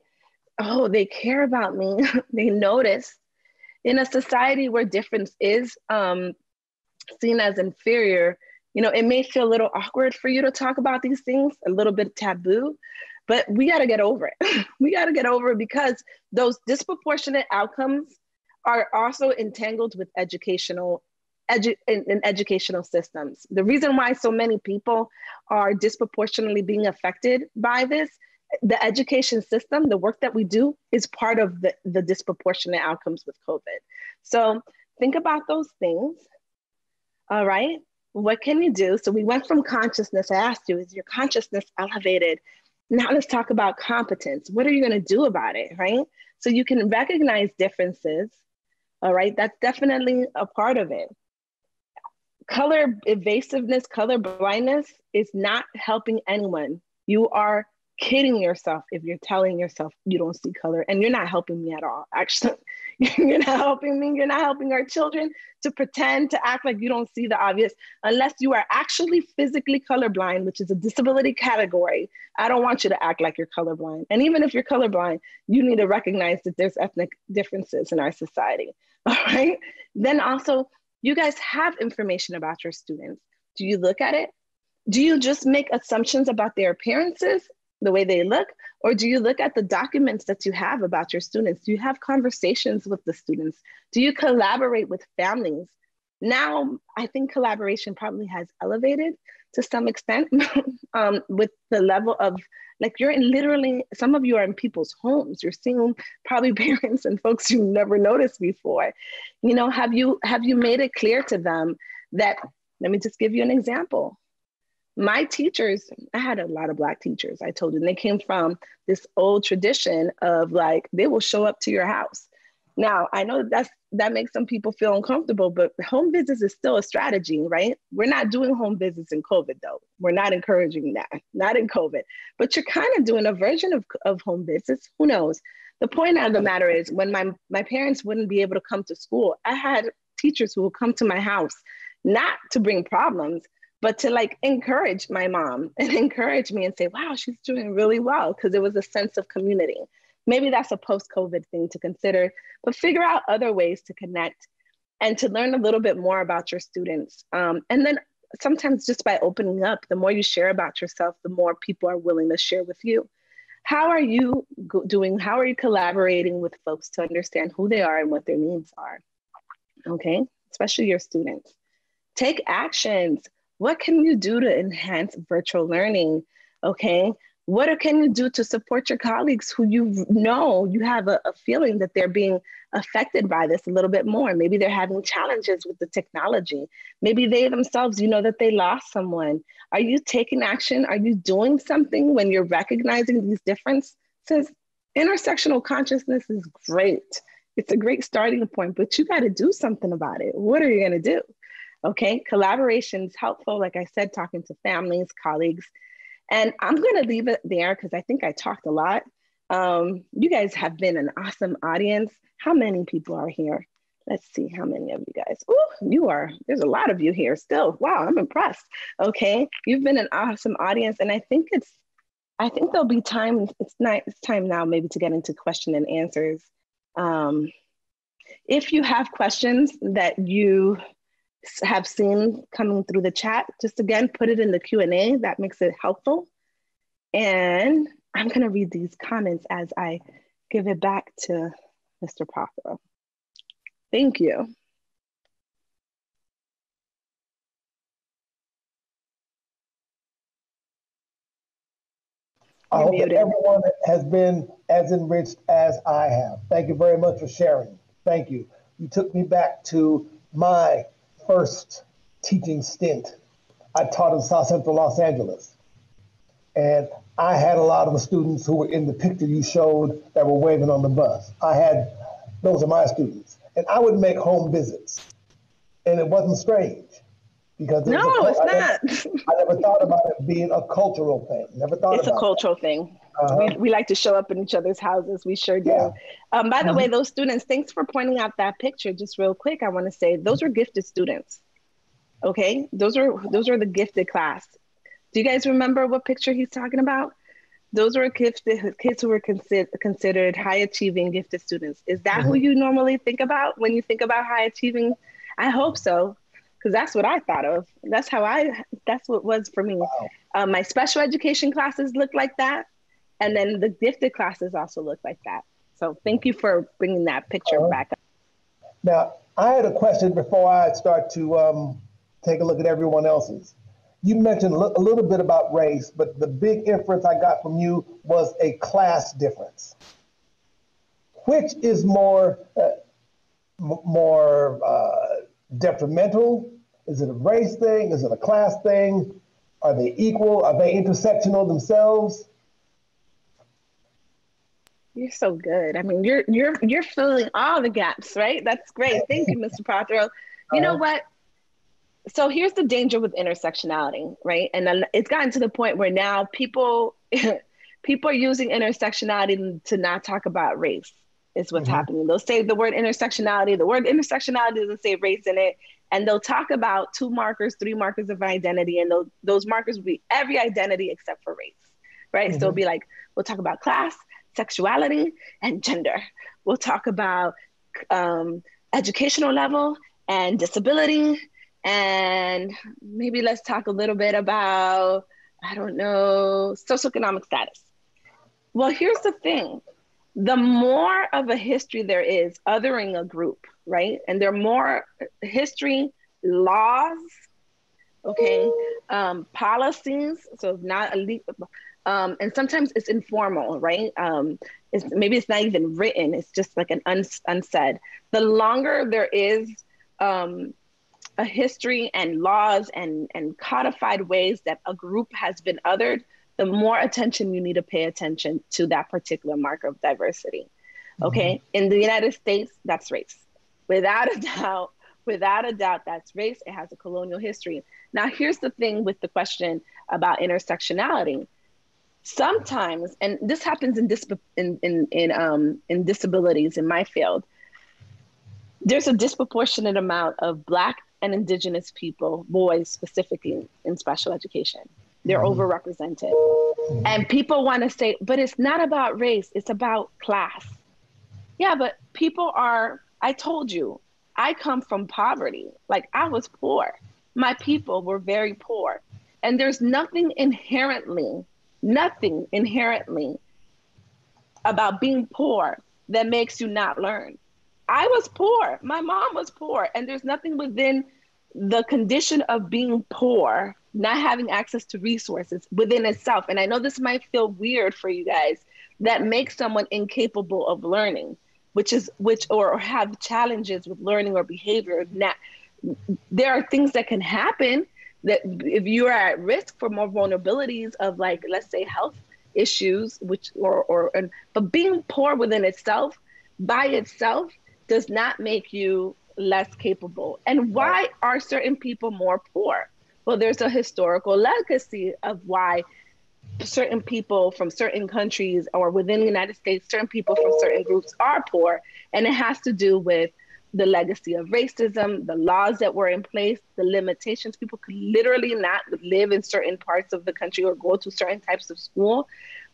Oh, they care about me. They notice. In a society where difference is seen as inferior, you know, it may feel a little awkward for you to talk about these things, a little bit taboo, but we got to get over it. We got to get over it because those disproportionate outcomes are also entangled with educational systems. The reason why so many people are disproportionately being affected by this, the education system, the work that we do is part of the disproportionate outcomes with COVID. So think about those things, all right? What can you do? So we went from consciousness, I asked you, is your consciousness elevated? Now let's talk about competence. What are you gonna do about it, right? So you can recognize differences, all right? That's definitely a part of it. Color evasiveness, color blindness is not helping anyone. You are kidding yourself if you're telling yourself you don't see color, and you're not helping me at all. Actually, you're not helping me. You're not helping our children to pretend to act like you don't see the obvious unless you are actually physically colorblind, which is a disability category. I don't want you to act like you're colorblind. And even if you're colorblind, you need to recognize that there's ethnic differences in our society. All right. Then also, you guys have information about your students. Do you look at it? Do you just make assumptions about their appearances, the way they look? Or do you look at the documents that you have about your students? Do you have conversations with the students? Do you collaborate with families? Now, I think collaboration probably has elevated to some extent with the level of, like, you're in literally, some of you are in people's homes. You're seeing probably parents and folks you never noticed before. You know, have you made it clear to them that, let me just give you an example. My teachers, I had a lot of Black teachers, I told you, and they came from this old tradition of, like, they will show up to your house. Now, I know that makes some people feel uncomfortable, but home visits is still a strategy, right? We're not doing home visits in COVID, though. We're not encouraging that, not in COVID, but you're kind of doing a version of home visits. Who knows? The point of the matter is, when my parents wouldn't be able to come to school, I had teachers who would come to my house, not to bring problems, but to, like, encourage my mom and encourage me and say, wow, she's doing really well, because it was a sense of community. Maybe that's a post-COVID thing to consider, but figure out other ways to connect and to learn a little bit more about your students. And then sometimes just by opening up, the more you share about yourself, the more people are willing to share with you. How are you doing? How are you collaborating with folks to understand who they are and what their needs are? Okay, especially your students. Take actions. What can you do to enhance virtual learning? Okay, what can you do to support your colleagues who you have a feeling that they're being affected by this a little bit more? Maybe they're having challenges with the technology. Maybe they themselves, that they lost someone. Are you taking action? Are you doing something when you're recognizing these differences? Intersectional consciousness is great. It's a great starting point, but you got to do something about it. What are you going to do? Okay, collaboration is helpful. Like I said, talking to families, colleagues. And I'm going to leave it there because I think I talked a lot. You guys have been an awesome audience. How many people are here? Let's see how many of you guys. Oh, there's a lot of you here still. Wow, I'm impressed. Okay, you've been an awesome audience. And I think there'll be time, it's time now maybe to get into question and answers. If you have questions that you have seen coming through the chat, just again, put it in the Q&A. That makes it helpful. And I'm going to read these comments as I give it back to Mr. Prothero. Thank you. I hope that everyone has been as enriched as I have. Thank you very much for sharing. Thank you. You took me back to my first teaching stint. I taught in South Central Los Angeles. And I had a lot of the students who were in the picture you showed that were waving on the bus. Those are my students. And I would make home visits. And it wasn't strange. Because no, it's not. I never thought about it being a cultural thing. It's a cultural thing. We like to show up in each other's houses. We sure do. Yeah. By the way, those students, thanks for pointing out that picture. Just real quick, I want to say those were gifted students. Okay, those are the gifted class. Do you guys remember what picture he's talking about? Those were gifted kids who were considered high achieving gifted students. Is that who you normally think about when you think about high achieving? I hope so, because that's what I thought of. That's what it was for me. Wow. My special education classes look like that. And then the gifted classes also look like that. So thank you for bringing that picture back up. Now, I had a question before I start to take a look at everyone else's. You mentioned a little bit about race, but the big inference I got from you was a class difference. Which is more detrimental? Is it a race thing? Is it a class thing? Are they equal? Are they intersectional themselves? You're so good. I mean, you're filling all the gaps, right? That's great. Thank you, Mr. Prothero. You know what? So here's the danger with intersectionality, right? And then it's gotten to the point where now people people are using intersectionality to not talk about race is what's happening. They'll say the word intersectionality. The word intersectionality doesn't say race in it. And they'll talk about 2 markers, 3 markers of identity. And those markers will be every identity except for race, right? So it'll be like, we'll talk about class, sexuality, and gender. We'll talk about educational level and disability. And maybe let's talk a little bit about, I don't know, socioeconomic status. Well, here's the thing. The more of a history there is othering a group, right? And there are more history, laws, okay, policies, so not illegal, and sometimes it's informal, right? Maybe it's not even written, it's just like an unsaid. The longer there is a history and laws and codified ways that a group has been othered, the more attention you need to pay attention to that particular marker of diversity. Okay, in the United States, that's race. Without a doubt, that's race. It has a colonial history. Now, here's the thing with the question about intersectionality. Sometimes, and this happens in disabilities in my field, there's a disproportionate amount of Black and Indigenous people, boys specifically, in special education. They're overrepresented. And people want to say, but it's not about race, it's about class. Yeah, but I told you, I come from poverty. Like, I was poor. My people were very poor. And there's nothing inherently about being poor that makes you not learn. I was poor. My mom was poor. And there's nothing within the condition of being poor, not having access to resources within itself. And I know this might feel weird for you guys, that makes someone incapable of learning, or have challenges with learning or behavior. There are things that can happen that if you are at risk for more vulnerabilities of, like, let's say health issues, but being poor within itself, by itself, does not make you less capable. And why are certain people more poor? Well, there's a historical legacy of why certain people from certain countries or within the United States, certain people from certain groups are poor. And it has to do with the legacy of racism, the laws that were in place, the limitations. People could literally not live in certain parts of the country or go to certain types of school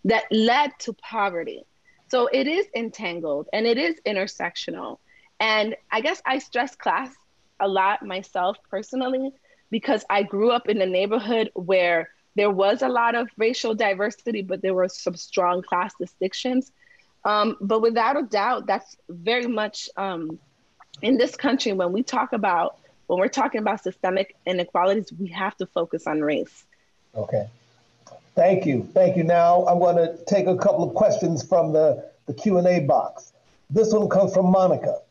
that led to poverty. So it is entangled and it is intersectional. And I guess I stress class a lot myself personally, because I grew up in a neighborhood where there was a lot of racial diversity, but there were some strong class distinctions. But without a doubt, that's very much in this country, when we're talking about systemic inequalities, we have to focus on race. Okay. Thank you. Now I'm going to take a couple of questions from the Q&A box. This one comes from Monica.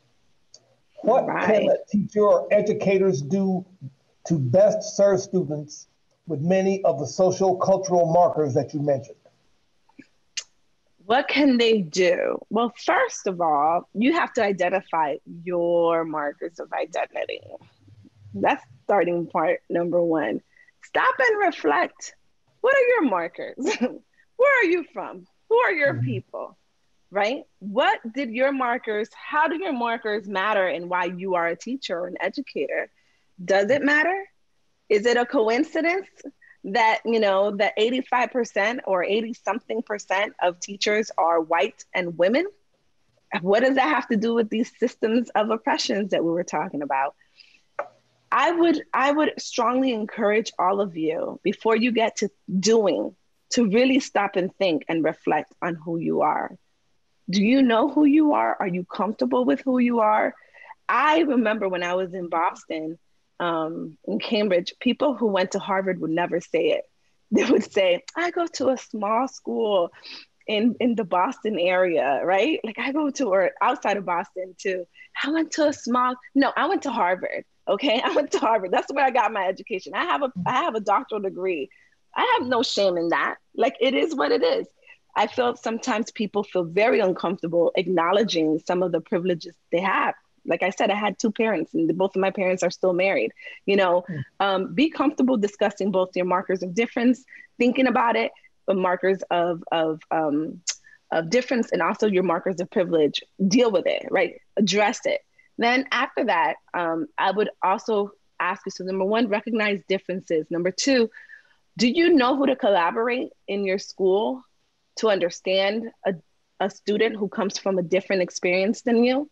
What can a teacher or educators do to best serve students with many of the social cultural markers that you mentioned? What can they do? Well, first of all, you have to identify your markers of identity. That's starting part number one. Stop and reflect. What are your markers? Where are you from? Who are your people? Right? How do your markers matter in why you are a teacher or an educator? Does it matter? Is it a coincidence that, that 85% or 80-something% of teachers are white and women? What does that have to do with these systems of oppressions that we were talking about? I would strongly encourage all of you, before you get to doing, to really stop and think and reflect on who you are. Do you know who you are? Are you comfortable with who you are? I remember when I was in Boston, in Cambridge, people who went to Harvard would never say it. They would say, I go to a small school in the Boston area, right? Like or outside of Boston too. I went to Harvard, okay? I went to Harvard. That's where I got my education. I have a doctoral degree. I have no shame in that. Like, it is what it is. I feel sometimes people feel very uncomfortable acknowledging some of the privileges they have. Like I said, I had 2 parents and both of my parents are still married. Be comfortable discussing both your markers of difference, thinking about it. markers of difference and also your markers of privilege, deal with it, right? Address it. Then after that, I would also ask you, so number one, recognize differences. Number two, do you know who to collaborate in your school to understand a student who comes from a different experience than you?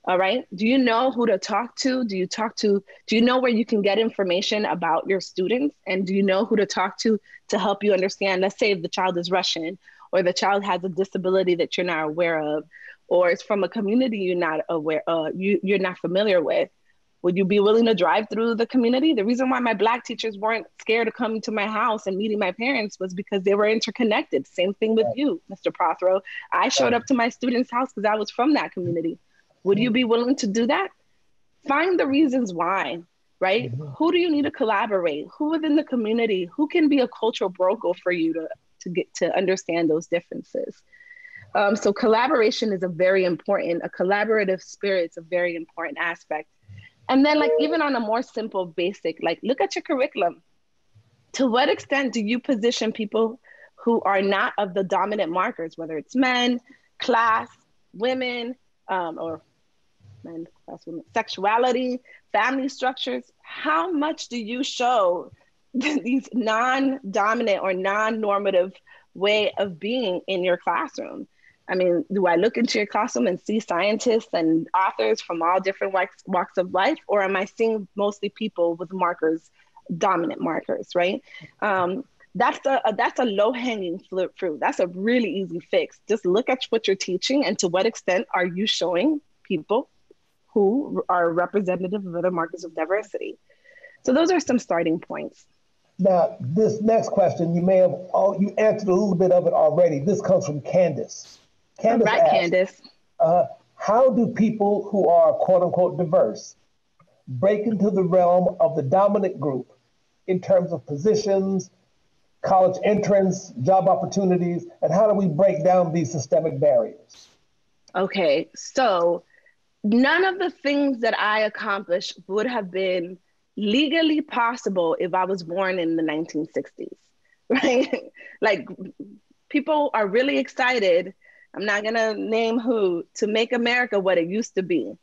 All right. Do you know who to talk to? Do you know where you can get information about your students? And do you know who to talk to help you understand? Let's say if the child is Russian, or the child has a disability that you're not aware of, or it's from a community you're not aware of, you're not familiar with. Would you be willing to drive through the community? The reason why my Black teachers weren't scared of coming to my house and meeting my parents was because they were interconnected. Same thing with you, Mr. Prothero. I showed up to my students' house because I was from that community. Would you be willing to do that? Find the reasons why, right? Mm-hmm. Who do you need to collaborate? Who within the community? Who can be a cultural broker for you to get to understand those differences? So collaboration is a collaborative spirit is a very important aspect. And then like even on a more simple basic, like look at your curriculum. To what extent do you position people who are not of the dominant markers, whether it's men, class, women, or men, class, women, sexuality, family structures? How much do you show these non-dominant or non-normative way of being in your classroom? I mean, do I look into your classroom and see scientists and authors from all different walks of life, or am I seeing mostly people with markers, dominant markers, right? That's a low-hanging fruit. That's a really easy fix. Just look at what you're teaching and to what extent are you showing people who are representative of other markers of diversity. So those are some starting points. Now, this next question, you answered a little bit of it already. This comes from Candace. Candace asks, Candace. How do people who are quote unquote diverse break into the realm of the dominant group in terms of positions, college entrance, job opportunities, and how do we break down these systemic barriers? Okay, so none of the things that I accomplished would have been legally possible if I was born in the 1960s, right? Like people are really excited, I'm not gonna name who, to make America what it used to be.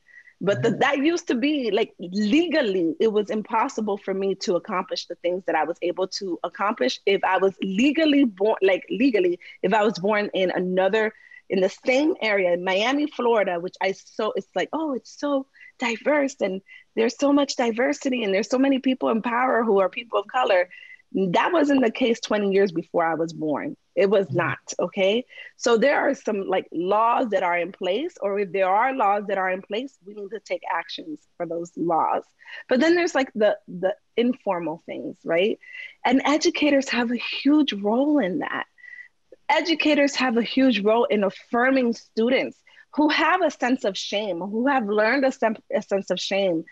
But that used to be, like, legally, it was impossible for me to accomplish the things that I was able to accomplish if I was if I was born in the same area, in Miami, Florida, it's like, oh, it's so diverse and there's so much diversity and there's so many people in power who are people of color. That wasn't the case 20 years before I was born. It was not, okay? So there are some like laws that are in place, or if there are laws that are in place, we need to take actions for those laws. But then there's like the informal things, right? And educators have a huge role in that. Educators have a huge role in affirming students who have a sense of shame, who have learned a sense of shame.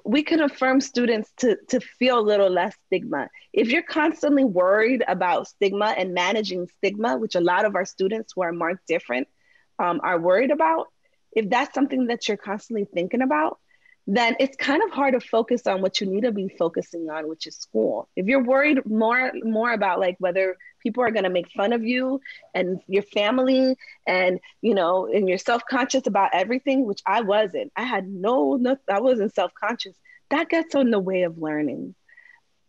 We can affirm students to feel a little less stigma. If you're constantly worried about stigma and managing stigma, which a lot of our students who are marked different are worried about, if that's something that you're constantly thinking about, then it's kind of hard to focus on what you need to be focusing on, which is school. If you're worried more about like whether people are going to make fun of you and your family and, and you're self-conscious about everything, which I wasn't. I wasn't self-conscious. That gets in the way of learning.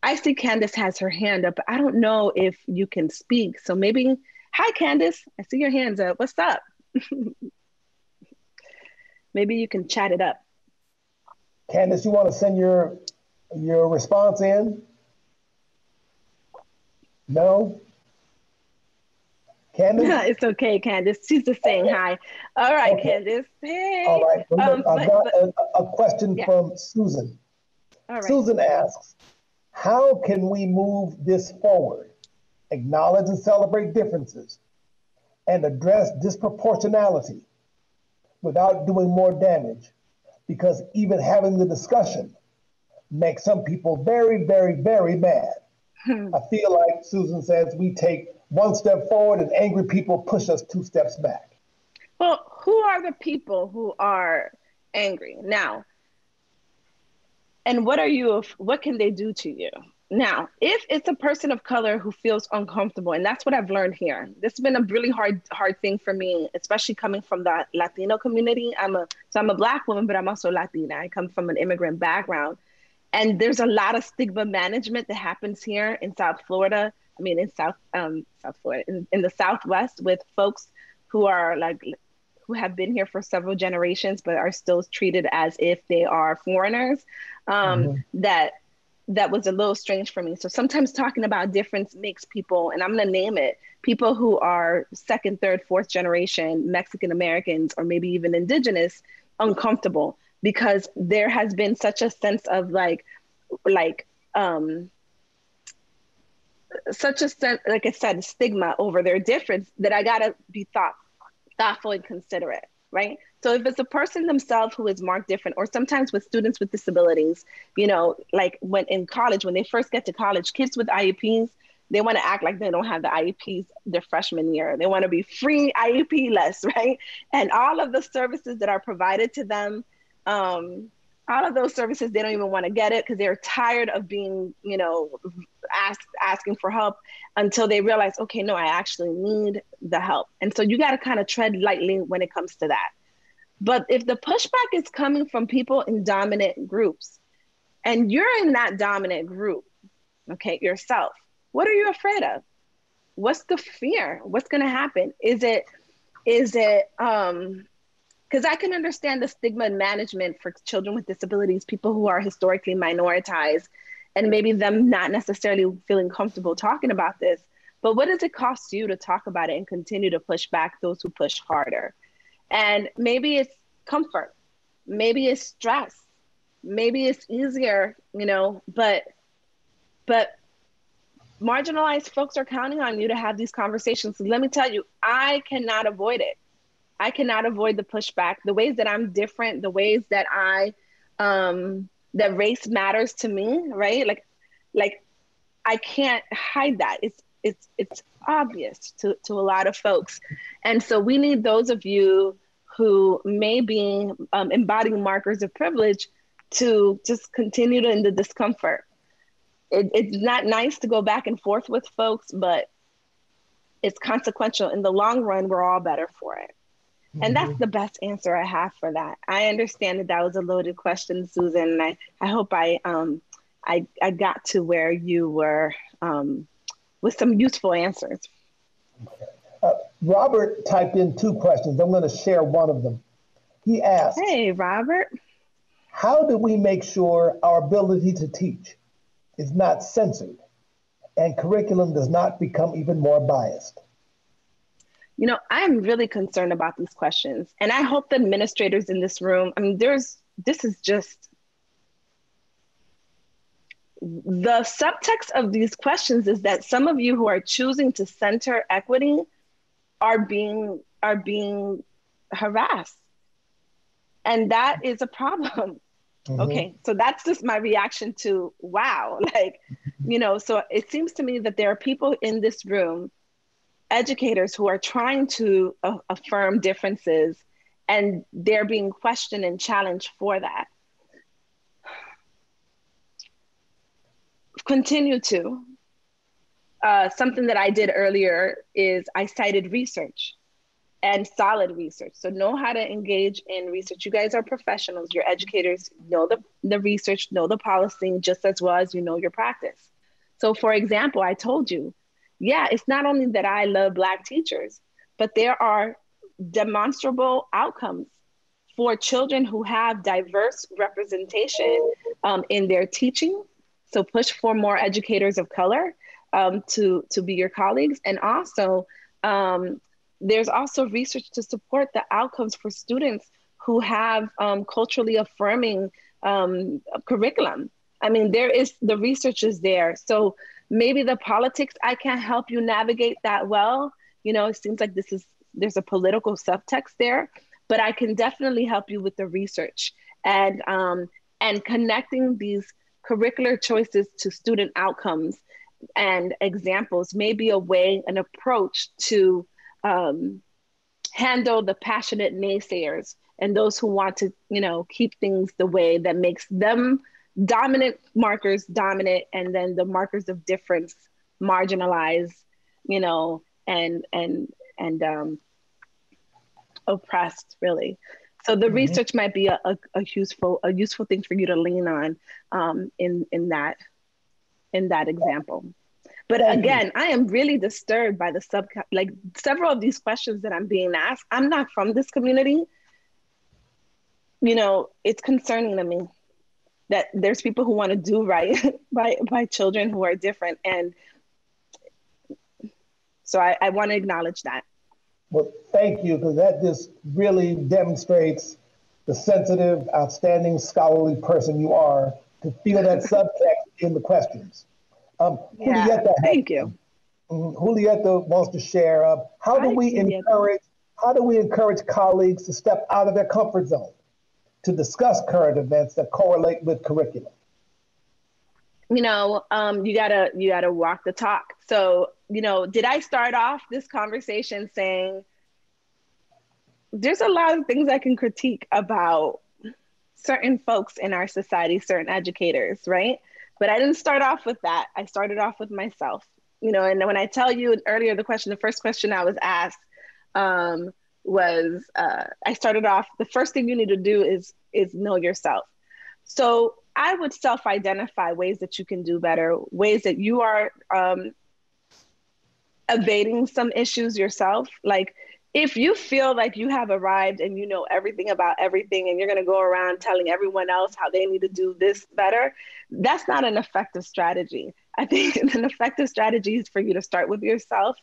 I see Candace has her hand up. I don't know if you can speak. So maybe, hi, Candace. I see your hands up. What's up? Maybe you can chat it up. Candace, you want to send your response in? No? Candace? It's okay, Candace. She's just saying hi. All right, okay. Candace. Hey. All right. Well, I've got a question from Susan. All right. Susan asks, how can we move this forward, acknowledge and celebrate differences, and address disproportionality without doing more damage? Because even having the discussion makes some people very, very, very mad. I feel like, Susan says, we take one step forward and angry people push us 2 steps back. Well, who are the people who are angry now? And what can they do to you? Now, if it's a person of color who feels uncomfortable, and that's what I've learned here, this has been a really hard thing for me, especially coming from the Latino community. I'm a Black woman, but I'm also Latina. I come from an immigrant background. And there's a lot of stigma management that happens here in South Florida. I mean, in South Florida, in the Southwest, with folks who are who have been here for several generations, but are still treated as if they are foreigners. That was a little strange for me. So sometimes talking about difference makes people, and I'm going to name it, people who are second, third, fourth generation Mexican Americans, or maybe even indigenous, uncomfortable, because there has been such a sense of such a sense, like I said, stigma over their difference, that I gotta be thoughtful and considerate, right? So if it's a person themselves who is marked different, or sometimes with students with disabilities, you know, like when in college, when they first get to college, kids with IEPs, they want to act like they don't have the IEPs their freshman year. They want to be free IEP less, right? And all of the services that are provided to them, all of those services, they don't even want to get it because they're tired of being, you know, asking for help, until they realize, okay, no, I actually need the help. And so you got to kind of tread lightly when it comes to that. But if the pushback is coming from people in dominant groups, and you're in that dominant group, okay, yourself, what are you afraid of? What's the fear? What's going to happen? Is it, because I can understand the stigma and management for children with disabilities, people who are historically minoritized, and maybe them not necessarily feeling comfortable talking about this. But what does it cost you to talk about it and continue to push back those who push harder? And maybe it's comfort, maybe it's stress, maybe it's easier, you know, but marginalized folks are counting on you to have these conversations. So let me tell you, I cannot avoid it. I cannot avoid the pushback, the ways that I'm different, the ways that that race matters to me, right? Like I can't hide that. It's obvious to a lot of folks. And so we need those of you who may be embodying markers of privilege to just continue in the discomfort. It's not nice to go back and forth with folks, but it's consequential. In the long run, we're all better for it. And that's the best answer I have for that. I understand that was a loaded question, Susan, and I hope I got to where you were with some useful answers. Robert typed in 2 questions. I'm going to share one of them. He asked, hey, Robert. How do we make sure our ability to teach is not censored and curriculum does not become even more biased? You know, I'm really concerned about these questions. And I hope the administrators in this room, I mean, this is just, the subtext of these questions is that some of you who are choosing to center equity are being harassed. And that is a problem. Okay, so that's just my reaction to, wow, like, you know, so it seems to me that there are people in this room, educators, who are trying to affirm differences, and they're being questioned and challenged for that. Continue to. Something that I did earlier is I cited research, and solid research. So know how to engage in research. You guys are professionals, you're educators, know the research, know the policy just as well as you know your practice. So for example, I told you, yeah, it's not only that I love Black teachers, but there are demonstrable outcomes for children who have diverse representation in their teaching. So push for more educators of color to be your colleagues. And also, there's also research to support the outcomes for students who have culturally affirming curriculum. I mean, the research is there. So maybe the politics, I can't help you navigate that well. You know, it seems like there's a political subtext there, but I can definitely help you with the research and connecting these curricular choices to student outcomes and examples may be a way, an approach to handle the passionate naysayers and those who want to, you know, keep things the way that makes them dominant markers dominant, and then the markers of difference marginalized, and oppressed, really. So the research might be a useful thing for you to lean on in that example. But again, I am really disturbed by the several of these questions that I'm being asked. I'm not from this community. It's concerning to me that there's people who want to do right by children who are different. And so I want to acknowledge that. Well, thank you, because that just really demonstrates the sensitive, outstanding, scholarly person you are to feel that subtext in the questions. Julieta, thank you. Julieta wants to share. How do we encourage colleagues to step out of their comfort zone to discuss current events that correlate with curriculum? You gotta walk the talk. So, did I start off this conversation saying there's a lot of things I can critique about certain folks in our society, certain educators, right? But I didn't start off with that. I started off with myself, and when I tell you earlier, the first question I was asked was, I started off, the first thing you need to do is know yourself. So I would self-identify ways that you can do better, ways that you are evading some issues yourself. Like, if you feel like you have arrived and you know everything about everything and you're going to go around telling everyone else how they need to do this better, that's not an effective strategy. I think an effective strategy is for you to start with yourself.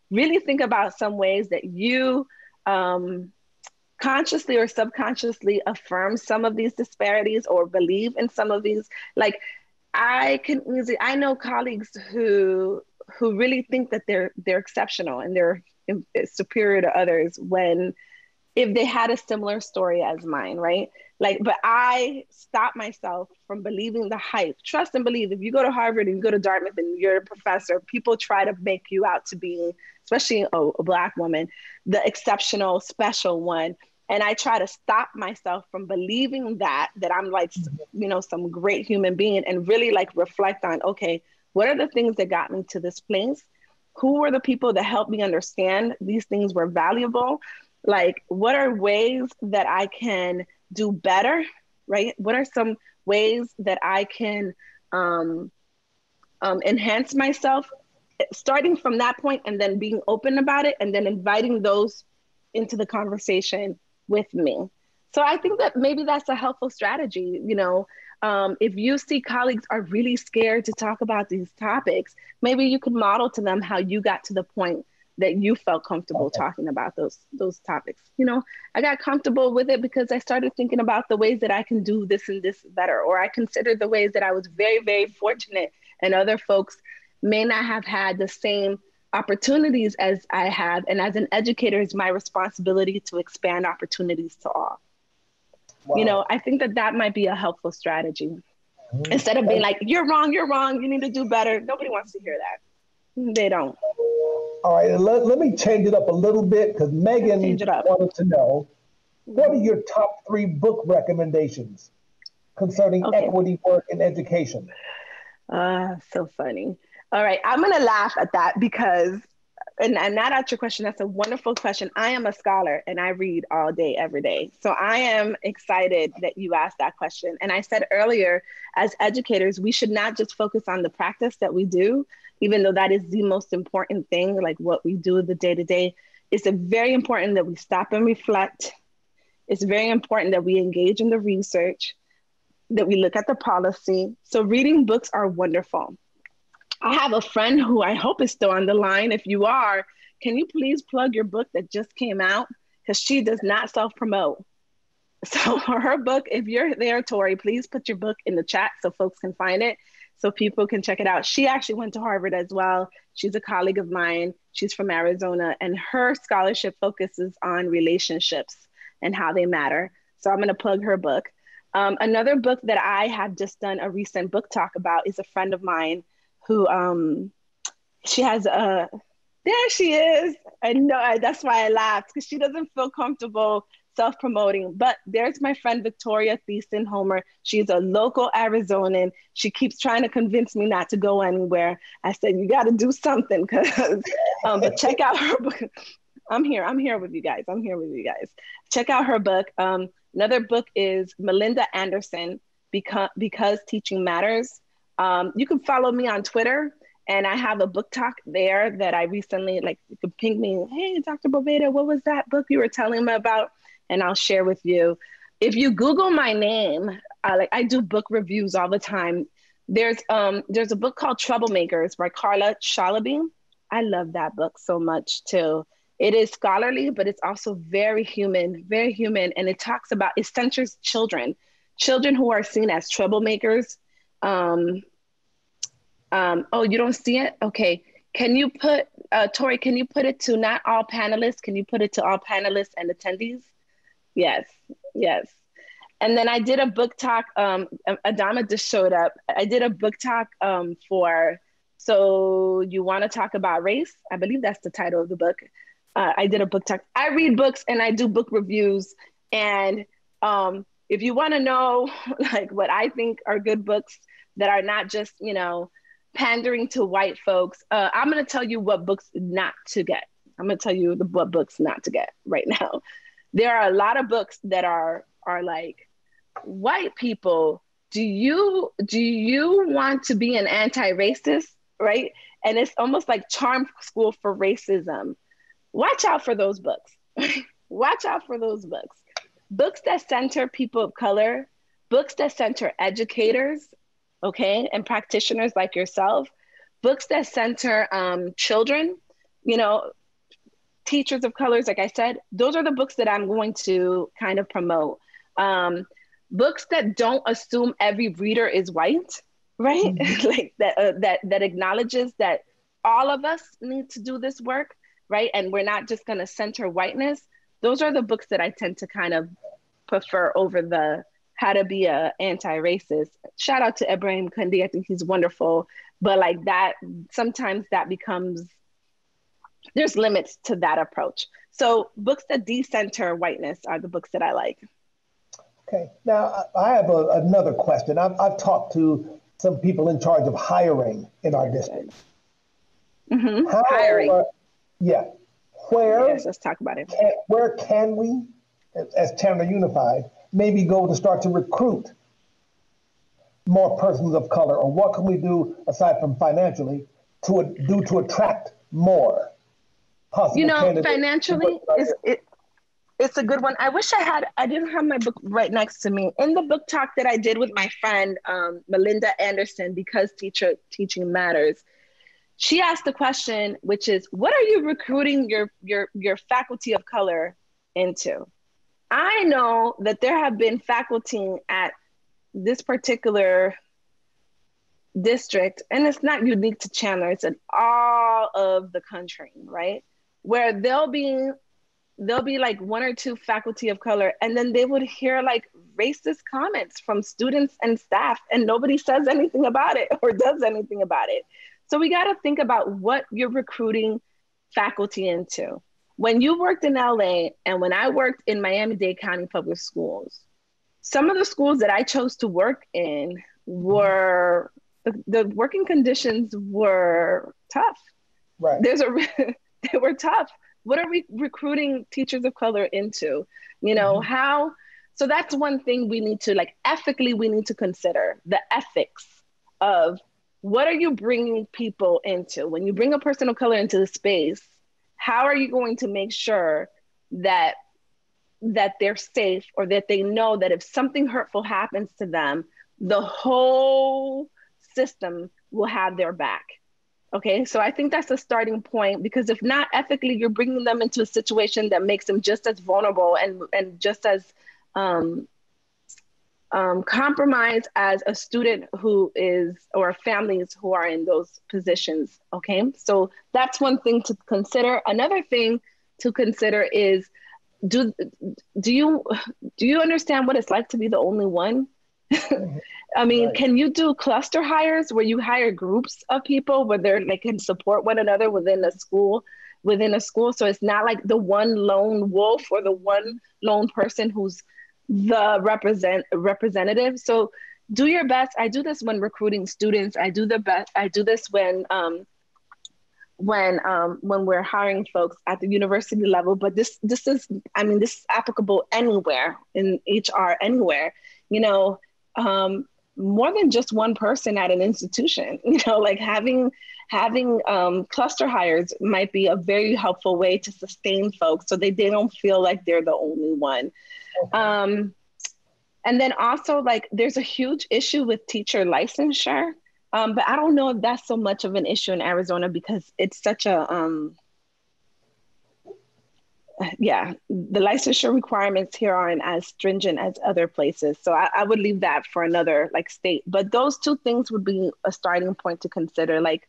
Really think about some ways that you consciously or subconsciously affirm some of these disparities or believe in some of these. Like, I know colleagues who really think that they're exceptional and they're superior to others if they had a similar story as mine, right? But I stop myself from believing the hype. Trust and believe. If you go to Harvard and you go to Dartmouth and you're a professor, people try to make you out to be, especially a Black woman, the exceptional, special one. And I try to stop myself from believing that I'm some great human being, and really reflect on, okay, what are the things that got me to this place? Who were the people that helped me understand these things were valuable? What are ways that I can do better, right? What are some ways that I can enhance myself, starting from that point, and then being open about it, and then inviting those into the conversation with me. So I think that maybe that's a helpful strategy. If you see colleagues are really scared to talk about these topics, maybe you could model to them how you got to the point that you felt comfortable talking about those topics. I got comfortable with it because I started thinking about the ways that I can do this and this better, or I considered the ways that I was very, very fortunate and other folks may not have had the same opportunities as I have. And as an educator, it's my responsibility to expand opportunities to all. Wow. I think that might be a helpful strategy. Instead of being like, you're wrong, you need to do better. Nobody wants to hear that. They don't. All right, let me change it up a little bit, because Megan wanted to know, what are your top 3 book recommendations concerning equity work in education? So funny. All right, I'm gonna laugh at that because, and not at your question, that's a wonderful question. I am a scholar and I read all day, every day. So I am excited that you asked that question. And I said earlier, as educators, we should not just focus on the practice that we do, even though that is the most important thing, like what we do the day-to-day. It's very important that we stop and reflect. It's very important that we engage in the research, that we look at the policy. So reading books are wonderful. I have a friend who I hope is still on the line. If you are, can you please plug your book that just came out? Because she does not self-promote. So her book, if you're there, Tori, please put your book in the chat so folks can find it, so people can check it out. She actually went to Harvard as well. She's a colleague of mine. She's from Arizona, and her scholarship focuses on relationships and how they matter. So I'm gonna plug her book. Another book that I have just done a recent book talk about is a friend of mine who, she has there she is. I know, that's why I laughed, because she doesn't feel comfortable self-promoting, but there's my friend Victoria Thiessen Homer. She's a local Arizonan. She keeps trying to convince me not to go anywhere. I said, you got to do something, because, but check out her book. I'm here with you guys. Check out her book. Another book is Melinda Anderson, Because Teaching Matters. You can follow me on Twitter, and I have a book talk there that I recently, like, you can ping me, hey, Dr. Boveda, what was that book you were telling me about? And I'll share with you. If you Google my name, I do book reviews all the time. There's a book called Troublemakers by Carla Shalaby. I love that book so much too. It is scholarly, but it's also very human. And it centers children who are seen as troublemakers. Oh, you don't see it? Okay. Can you put, Tori, can you put it to not all panelists? Can you put it to all panelists and attendees? Yes. And then I did a book talk, Adama just showed up. I did a book talk So You Want to Talk About Race? I believe that's the title of the book. I did a book talk. I read books and I do book reviews. And if you want to know like what I think are good books that are not just, pandering to white folks, I'm going to tell you what books not to get. I'm going to tell you what books not to get right now. There are a lot of books that are like, white people, do you want to be an anti-racist, right? And it's almost like charm school for racism. Watch out for those books. Watch out for those books. Books that center people of color, books that center educators, okay, and practitioners like yourself, books that center children, teachers of colors, like I said, those are the books that I'm going to kind of promote. Books that don't assume every reader is white, right? Mm-hmm. Like that acknowledges that all of us need to do this work, right? And we're not just gonna center whiteness. Those are the books that I tend to kind of prefer over the how to be a anti-racist. Shout out to Ibrahim Kundi, I think he's wonderful. But like that, sometimes that becomes, there's limits to that approach. So books that decenter whiteness are the books that I like. Okay, now I have another question. I've talked to some people in charge of hiring in our district. Mm-hmm. Hiring. Yes, let's talk about it. Where can we, as Chandler Unified, maybe go to start to recruit more persons of color, or what can we do aside from financially to attract more possible candidates? Financially it's a good one. I wish I didn't have my book right next to me. In the book talk that I did with my friend, Melinda Anderson, Because Teaching Matters, she asked the question, which is, what are you recruiting your faculty of color into? I know that there have been faculty at this particular district, and it's not unique to Chandler, it's in all of the country, right? Where there'll be like one or two faculty of color, and then they would hear like racist comments from students and staff, and nobody says anything about it or does anything about it. So we got to think about what you're recruiting faculty into. When you worked in LA and when I worked in Miami-Dade County Public Schools, some of the schools that I chose to work in were, the working conditions were tough. Right. They were tough. What are we recruiting teachers of color into? How? So that's one thing we need to, like, ethically, we need to consider the ethics of what are you bringing people into? When you bring a person of color into the space, how are you going to make sure that they're safe, or that they know that if something hurtful happens to them, the whole system will have their back? Okay, so I think that's a starting point, because if not ethically, you're bringing them into a situation that makes them just as vulnerable and just as compromised as a student who is, or families who are in those positions. Okay, so that's one thing to consider. Another thing to consider is, do you understand what it's like to be the only one? I mean, right. Can you do cluster hires where you hire groups of people where they can support one another within a school? within a school. So it's not like the one lone wolf or the one lone person who's the representative. So do your best. I do this when recruiting students. I do this when we're hiring folks at the university level. But this is, I mean, this is applicable anywhere in HR, anywhere. More than just one person at an institution. Like having cluster hires might be a very helpful way to sustain folks so they don't feel like they're the only one. And then also, like, there's a huge issue with teacher licensure, but I don't know if that's so much of an issue in Arizona because it's such a, the licensure requirements here aren't as stringent as other places. So I would leave that for another state. But those two things would be a starting point to consider. Like,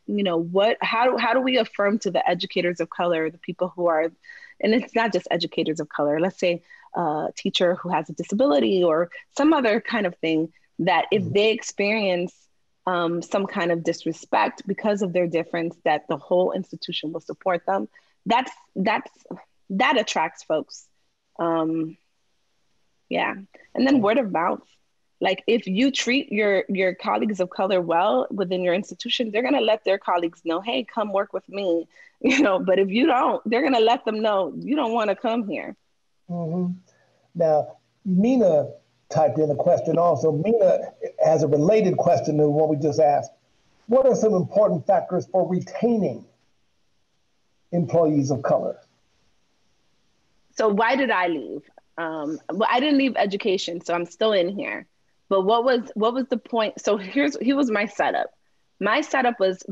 how do we affirm to the educators of color, the people who are, and it's not just educators of color, let's say a teacher who has a disability or some other kind of thing, that if they experience some kind of disrespect because of their difference, that the whole institution will support them. That attracts folks. And then word of mouth. Like, if you treat your colleagues of color well within your institution, they're gonna let their colleagues know, hey, come work with me. But if you don't, they're gonna let them know you don't wanna come here. Mm-hmm. Now, Mina typed in a question also. Mina has a related question to what we just asked. What are some important factors for retaining employees of color? So why did I leave? Well, I didn't leave education, so I'm still in here. But what was the point? So here was my setup. My setup was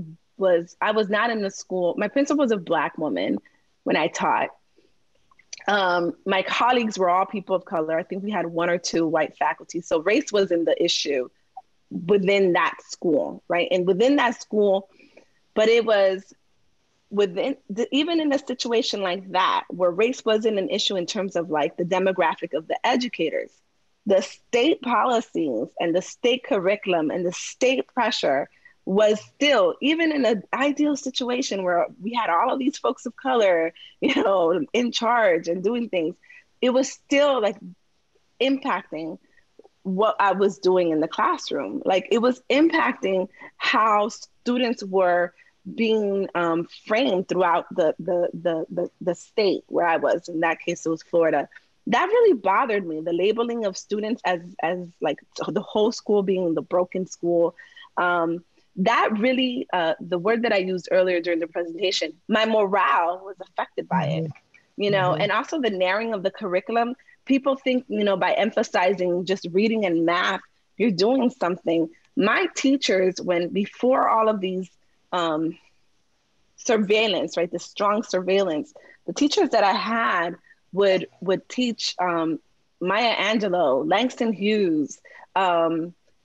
I was not in the school. My principal was a Black woman when I taught. My colleagues were all people of color. I think we had one or two white faculty. So race wasn't the issue within that school, right? And within that school, but it was even in a situation like that, where race wasn't an issue in terms of like the demographic of the educators, the state policies and the state curriculum and the state pressure was still, even in an ideal situation where we had all of these folks of color, in charge and doing things, it was still like impacting what I was doing in the classroom. Like, it was impacting how students were being framed throughout the state where I was. In that case, it was Florida. That really bothered me, the labeling of students as like the whole school being the broken school. That really, the word that I used earlier during the presentation, my morale was affected by it, and also the narrowing of the curriculum. People think, by emphasizing just reading and math, you're doing something. My teachers, before all of these surveillance, right, the strong surveillance, the teachers that I had would teach Maya Angelou, Langston Hughes,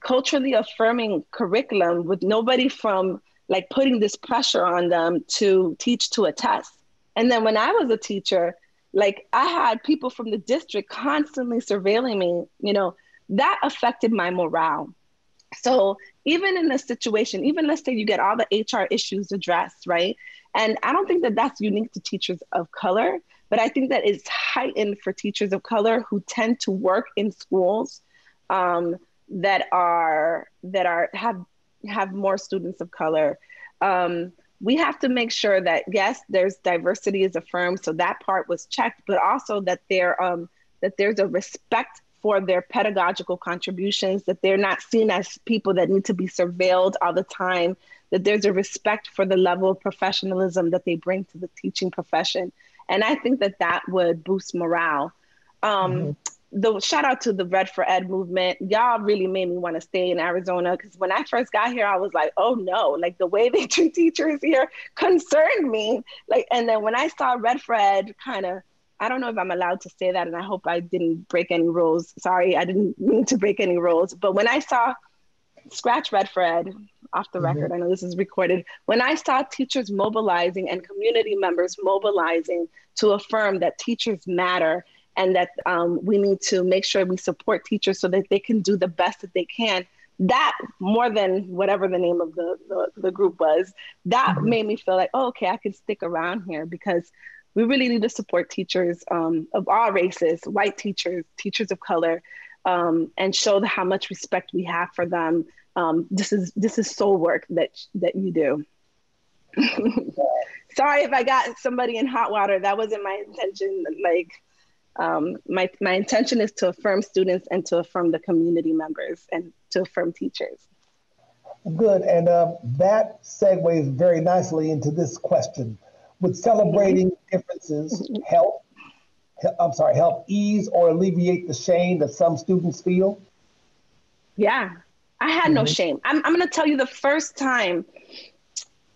culturally affirming curriculum with nobody from like putting this pressure on them to teach to a test. And then when I was a teacher, like, I had people from the district constantly surveilling me, that affected my morale. So even in this situation, even let's say you get all the HR issues addressed, right? And I don't think that that's unique to teachers of color, but I think that it's heightened for teachers of color who tend to work in schools that have more students of color. We have to make sure that, yes, there's diversity is affirmed, so that part was checked, but also that there's a respect for their pedagogical contributions, that they're not seen as people that need to be surveilled all the time, that there's a respect for the level of professionalism that they bring to the teaching profession. And I think that would boost morale. The shout out to the Red for Ed movement. Y'all really made me want to stay in Arizona, because when I first got here, I was like, oh no, like the way they treat teachers here concerned me. Like, and then when I saw Red for Ed I don't know if I'm allowed to say that, and I hope I didn't break any rules. Sorry, I didn't mean to break any rules. But when I saw, scratch Red for Ed, off the record, I know this is recorded. When I saw teachers mobilizing and community members mobilizing to affirm that teachers matter, and that we need to make sure we support teachers so that they can do the best that they can, that more than whatever the name of the group was, that made me feel like, oh, okay, I can stick around here, because we really need to support teachers of all races, white teachers, teachers of color, and show how much respect we have for them. This is soul work that you do. Sorry if I got somebody in hot water. That wasn't my intention. Like, my intention is to affirm students and to affirm the community members and to affirm teachers. Good, and that segues very nicely into this question. Would celebrating differences help ease or alleviate the shame that some students feel? Yeah, I had no shame. I'm going to tell you, the first time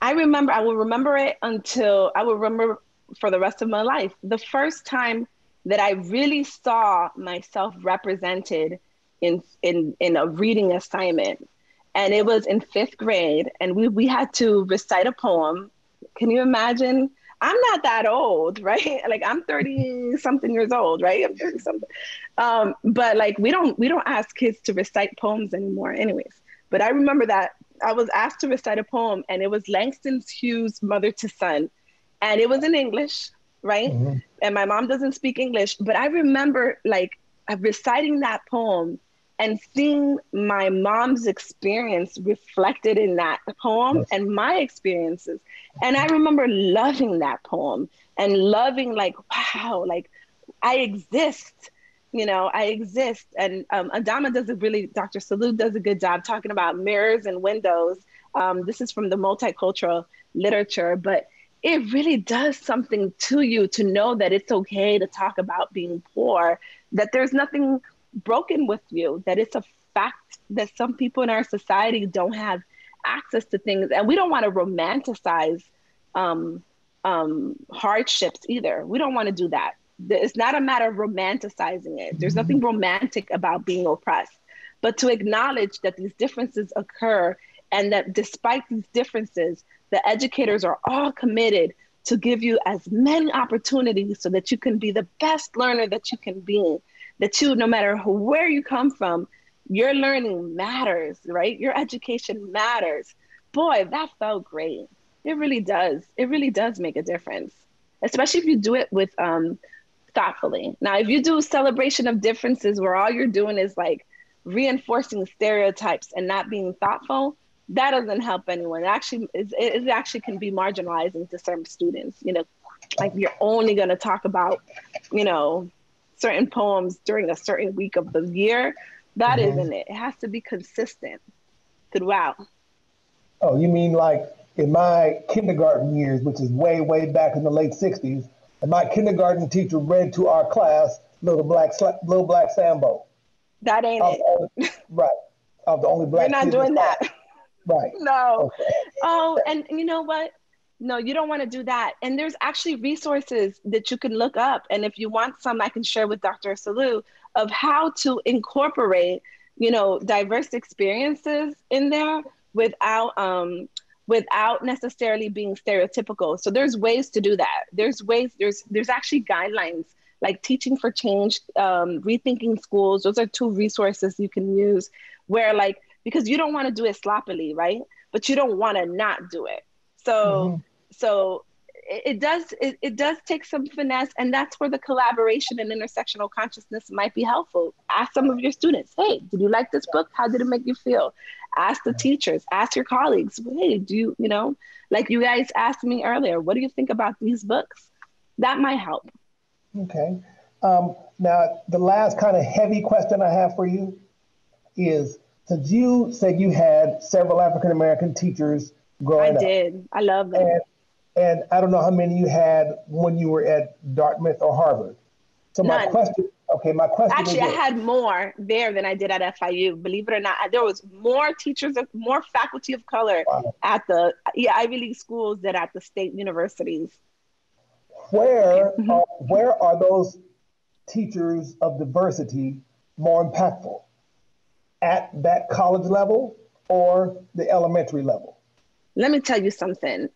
I will remember it until I will remember for the rest of my life. The first time that I really saw myself represented in a reading assignment, and it was in 5th grade, and we had to recite a poem. Can you imagine? I'm not that old, right? Like, I'm 30 something years old, right? I'm 30 something. But like, we don't ask kids to recite poems anymore anyways. But I remember that I was asked to recite a poem, and it was Langston Hughes' Mother to Son. And it was in English, right? And my mom doesn't speak English, but I remember like reciting that poem and seeing my mom's experience reflected in that poem and my experiences. And I remember loving that poem and loving, like, wow, like I exist, I exist. And Adama Dr. Salud does a good job talking about mirrors and windows. This is from the multicultural literature, but it really does something to you to know that it's okay to talk about being poor, that there's nothing broken with you, that it's a fact that some people in our society don't have access to things. And we don't want to romanticize hardships either. We don't want to do that. It's not a matter of romanticizing it. There's nothing romantic about being oppressed, but to acknowledge that these differences occur, and that despite these differences, the educators are all committed to give you as many opportunities so that you can be the best learner that you can be, that no matter where you come from, your learning matters, right? Your education matters. Boy, that felt great. It really does. It really does make a difference, especially if you do it with thoughtfully. Now, if you do celebration of differences where all you're doing is like reinforcing stereotypes and not being thoughtful, that doesn't help anyone. It actually can be marginalizing to certain students. Like, you're only going to talk about, certain poems during a certain week of the year. That isn't it. It has to be consistent throughout. Oh, you mean like in my kindergarten years, which is way, way back in the late 60s, and my kindergarten teacher read to our class Little Black Sambo. That ain't it. Right. Of the only black. We're not doing that. Right. No. Okay. Oh, and you know what? No, you don't want to do that. And there's actually resources that you can look up. And if you want some, I can share with Dr. Salou of how to incorporate, diverse experiences in there without necessarily being stereotypical. So there's ways to do that. There's actually guidelines like Teaching for Change, Rethinking Schools. Those are 2 resources you can use where, like, because you don't want to do it sloppily, right? But you don't want to not do it. So it does take some finesse, and that's where the collaboration and intersectional consciousness might be helpful. Ask some of your students, hey, did you like this book? How did it make you feel? Ask the teachers, ask your colleagues, hey, do you, like you guys asked me earlier, what do you think about these books? That might help. Okay. Now, the last kind of heavy question I have for you is, since you said you had several African-American teachers growing up. I did. I love them. And I don't know how many you had when you were at Dartmouth or Harvard. So None. my question Actually, I had more there than I did at FIU. Believe it or not, there was more teachers, more faculty of color at the Ivy League schools than at the state universities. Where are those teachers of diversity more impactful? At that college level or the elementary level? Let me tell you something.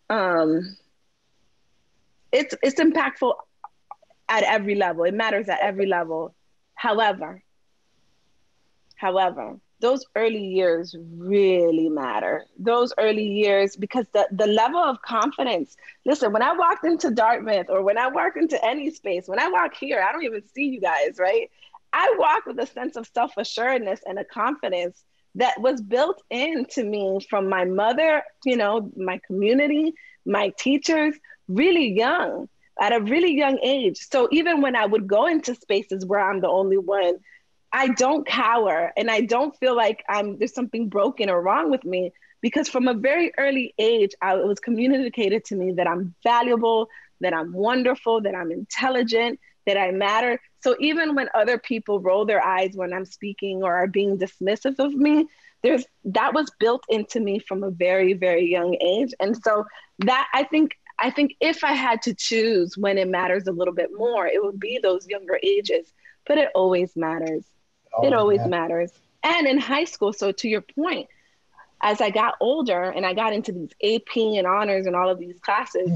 It's impactful at every level. It matters at every level. However, those early years really matter. Those early years, because the level of confidence, listen, when I walked into Dartmouth or when I walk into any space, when I walk here, I don't even see you guys, right? I walk with a sense of self-assuredness and a confidence that was built into me from my mother, you know, my community, my teachers, really young, at a really young age. So even when I would go into spaces where I'm the only one, I don't cower and I don't feel like there's something broken or wrong with me, because from a very early age, it was communicated to me that I'm valuable, that I'm wonderful, that I'm intelligent, that I matter. So even when other people roll their eyes when I'm speaking or are being dismissive of me, that was built into me from a very, very young age. And so that I think if I had to choose when it matters a little bit more, it would be those younger ages, but it always matters. It always matters. And in high school, so to your point, as I got older and I got into these AP and honors and all of these classes,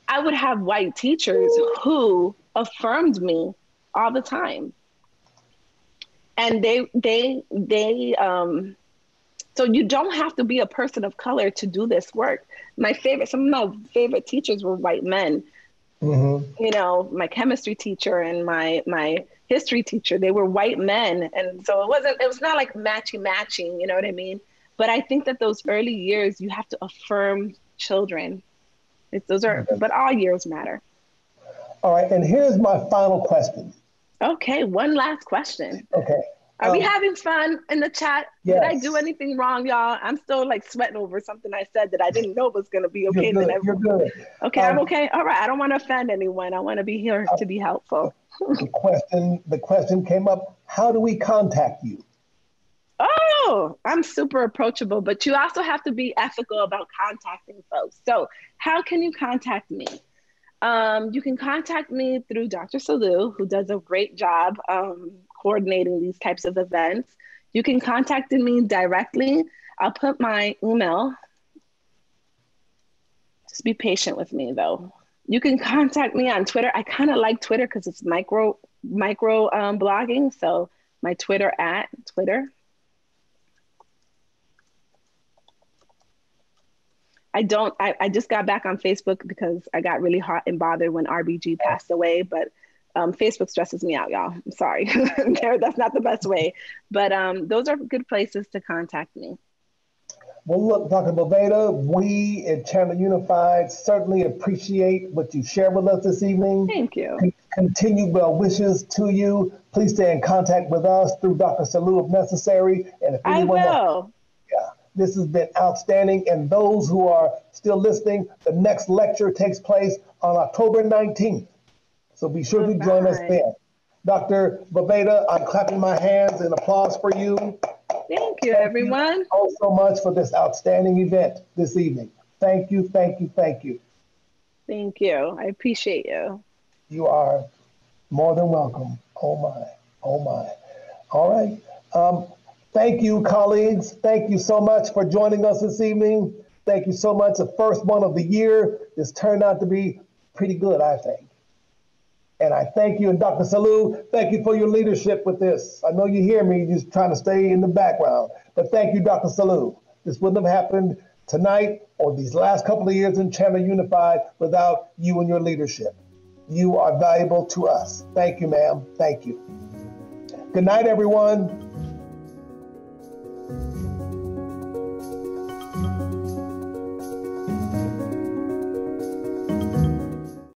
I would have white teachers who affirmed me all the time. And so you don't have to be a person of color to do this work. Some of my favorite teachers were white men. You know, my chemistry teacher and my history teacher, they were white men. And so it was not like matching, you know what I mean? But I think that those early years, you have to affirm children. But all years matter. All right, and here's my final question. Okay, one last question. Okay. Are we having fun in the chat? Yes. Did I do anything wrong, y'all? I'm still like sweating over something I said that I didn't know was going to be okay. You're good. Okay, I'm okay. All right, I don't want to offend anyone. I want to be here to be helpful. The question came up, how do we contact you? Oh, I'm super approachable, but you also have to be ethical about contacting folks. So how can you contact me? You can contact me through Dr. Salou, who does a great job coordinating these types of events. You can contact me directly. I'll put my email. Just be patient with me though. You can contact me on Twitter. I kind of like Twitter because it's micro blogging. So my Twitter @Twitter. I just got back on Facebook because I got really hot and bothered when RBG passed away, but Facebook stresses me out, y'all. I'm sorry. That's not the best way, but those are good places to contact me. Well, look, Dr. Boveda, we at Chandler Unified certainly appreciate what you shared with us this evening. Thank you. Continued well wishes to you. Please stay in contact with us through Dr. Salou if necessary. And if anyone I will. This has been outstanding. And those who are still listening, the next lecture takes place on October 19th. So be sure to join us then. Dr. Boveda, I'm clapping my hands in applause for you. Thank you, everyone. Thank you so much for this outstanding event this evening. Thank you, thank you, thank you. Thank you. I appreciate you. You are more than welcome. Oh my, oh my. All right. Thank you, colleagues. Thank you so much for joining us this evening. Thank you so much. The first one of the year. This turned out to be pretty good, I think. And I thank you. And Dr. Salou, thank you for your leadership with this. I know you hear me just trying to stay in the background. But thank you, Dr. Salou. This wouldn't have happened tonight or these last couple of years in Chandler Unified without you and your leadership. You are valuable to us. Thank you, ma'am. Thank you. Good night, everyone.